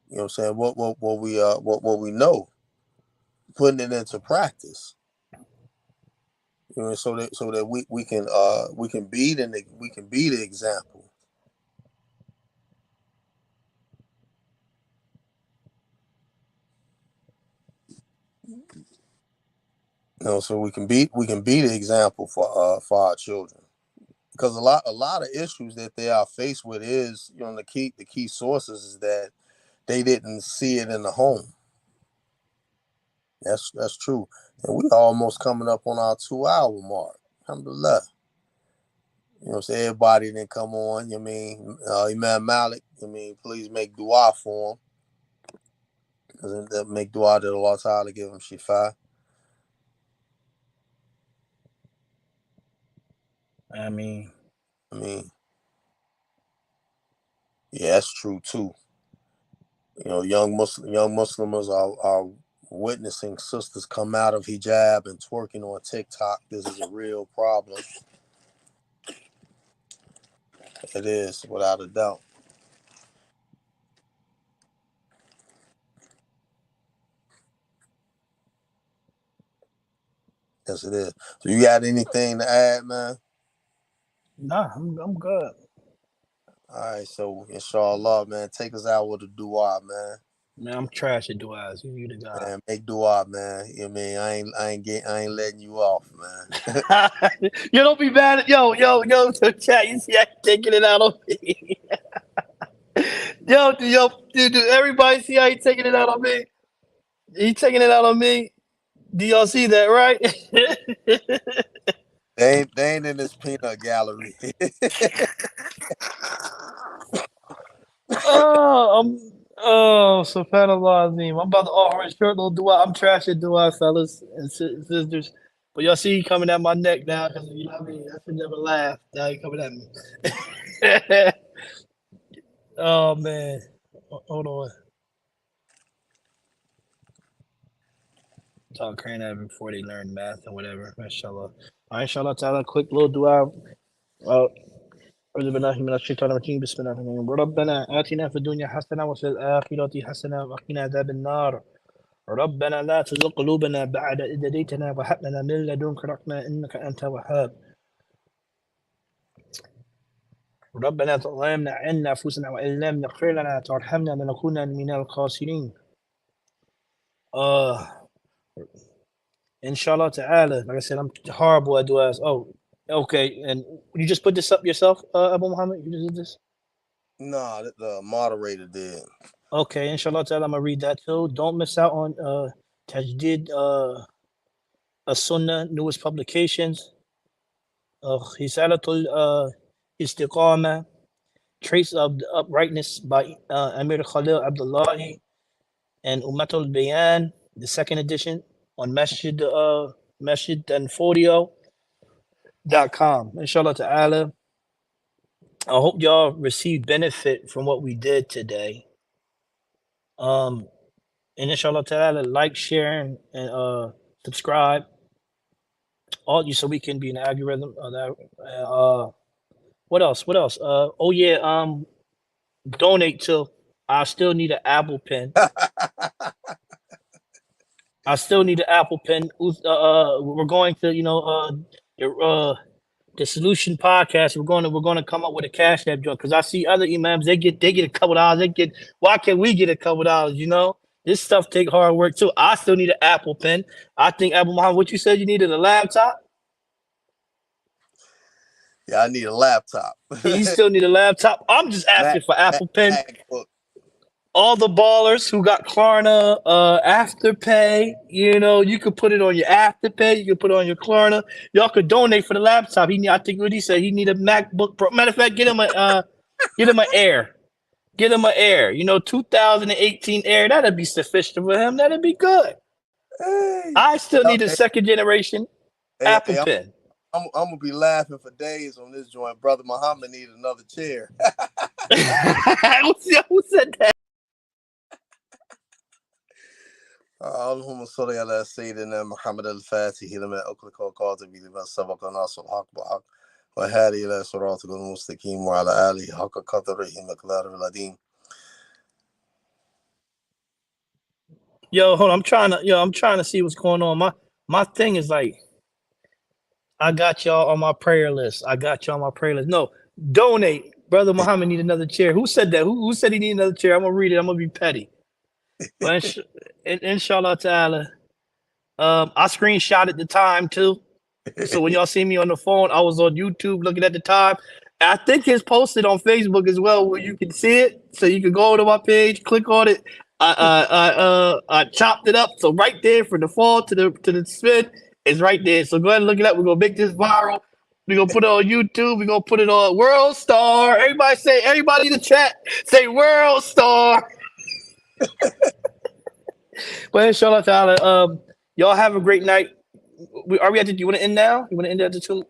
You know what I'm saying? What we know, putting it into practice. So that we can be the example. So we can be the example for our children, because a lot of issues that they are faced with is, the key sources is that they didn't see it in the home. That's true. And we almost coming up on our 2 hour mark. Alhamdulillah. So everybody didn't come on. Imam Malik, please make dua for him. Make dua that Allah Ta'ala give him shifa. I mean, Yeah, that's true too. Young Muslims are witnessing sisters come out of hijab and twerking on TikTok. This is a real problem. It is, without a doubt. Yes, it is. So you got anything to add, man? nah, I'm good. All right, so inshallah, man, take us out with a dua, man. Man, I'm trash at du'as. You the guy. Man, make dua, man. I ain't letting you off, man. You don't be mad at yo. So chat, you see I taking it out on me. Dude, everybody see how he taking it out on me? He taking it out on me. Do y'all see that, right? They ain't in this peanut gallery. Subhanallah Azim. I'm about to offer a short little dua. I'm trash at dua, fellas and sisters. But y'all see he coming at my neck now because you know what I mean. I should never laugh. Now he coming at me. Oh man, hold on. Talk crane at before they learn math and whatever. Inshallah. Inshallah ta'ala, quick little dua. أعوذ بالله من الشيطان الرجيم بسم الله الرحمن الرحيم ربنا آتنا في الدنيا حسنة وفي الآخرة حسنة وقنا عذاب النار ربنا لا تزغ قلوبنا بعد إذ هديتنا وهب لنا من لدنك رحمة إنك أنت الوهاب ربنا ظلمنا عنا أنفسنا وإن لم تغفر لنا وترحمنا لنكونن من الخاسرين. Inshallah ta'ala, like I said, I'm horrible at du'as. Oh, okay. And you just put this up yourself, Abu Muhammad? You just did this? Nah, the moderator did. Okay, inshallah ta'ala, I'm gonna read that too. Don't miss out on Tajdid As-Sunnah, newest publications. Risalatul Istiqamah, Trace of the Uprightness by Amir Khalil Abdullahi, and Ummatul Bayan, the second edition, on Masjid and Folio.com. Inshallah ta'ala. I hope y'all receive benefit from what we did today. And inshallah ta'ala, like, share, and subscribe. All you so we can be an algorithm of that. What else? Donate to. I still need an Apple Pen. I still need an Apple Pen. We're going to, the Solution Podcast. We're going to come up with a Cash App joint because I see other imams they get a couple dollars. Why can't we get a couple dollars? This stuff take hard work too. I still need an Apple Pen. I think Abu Muhammad, what you said you needed a laptop. Yeah, I need a laptop. You still need a laptop. I'm just asking for Apple Pen. MacBook. All the ballers who got Klarna Afterpay, you could put it on your Afterpay. You could put it on your Klarna. Y'all could donate for the laptop. I think what he said, he need a MacBook Pro. Matter of fact, get him an Air. Get him an Air. 2018 Air. That'd be sufficient for him. That'd be good. Hey, I still need a second generation Apple Pen. I'm gonna be laughing for days on this joint. Brother Muhammad need another chair. Who said that? اللهم صل على سيدنا محمد الفاتح لما أغلق والخاتم لما سبق ناصر الحق بالحق وهادي إلى صراطك المستقيم وعلى آله حق قدره مقداره العظيم. Yo, hold on. I'm trying to see what's going on. My thing is like, I got y'all on my prayer list. No, donate. Brother Muhammad need another chair. Who said that? Who said he need another chair? I'm gonna read it. I'm gonna be petty. But inshallah ta'ala, I screenshot at the time too. So when y'all see me on the phone, I was on YouTube looking at the time. I think it's posted on Facebook as well, where you can see it. So you can go to my page, click on it. I chopped it up. So right there from the fall to the spin is right there. So go ahead and look it up. We're gonna make this viral. We're gonna put it on YouTube. We're gonna put it on World Star. Everybody in the chat say World Star. But inshallah ta'ala, y'all have a great night. Are we at the, you want to end now? You want to end at the two?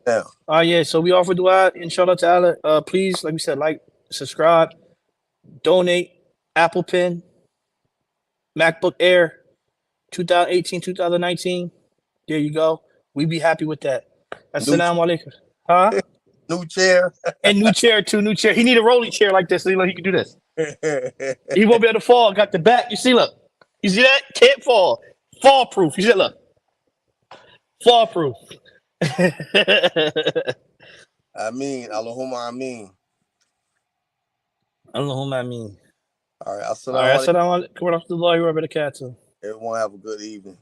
Yeah. Yeah. So we offer dua, inshallah ta'ala. Please, like we said, like, subscribe, donate, Apple Pen, MacBook Air, 2018, 2019. There you go. We'd be happy with that. Assalamu alaikum. Huh? New chair. And new chair too, new chair. He need a rolling chair like this so he can do this. He won't be able to fall. Got the back. You see, look. You see that? Can't fall. Fall proof. You see, look. Fall proof. Ameen. Allahumma ameen. Allahumma ameen. All right. Assalamu alaikum wa rahmatullahi wa barakatuh. Everyone have a good evening.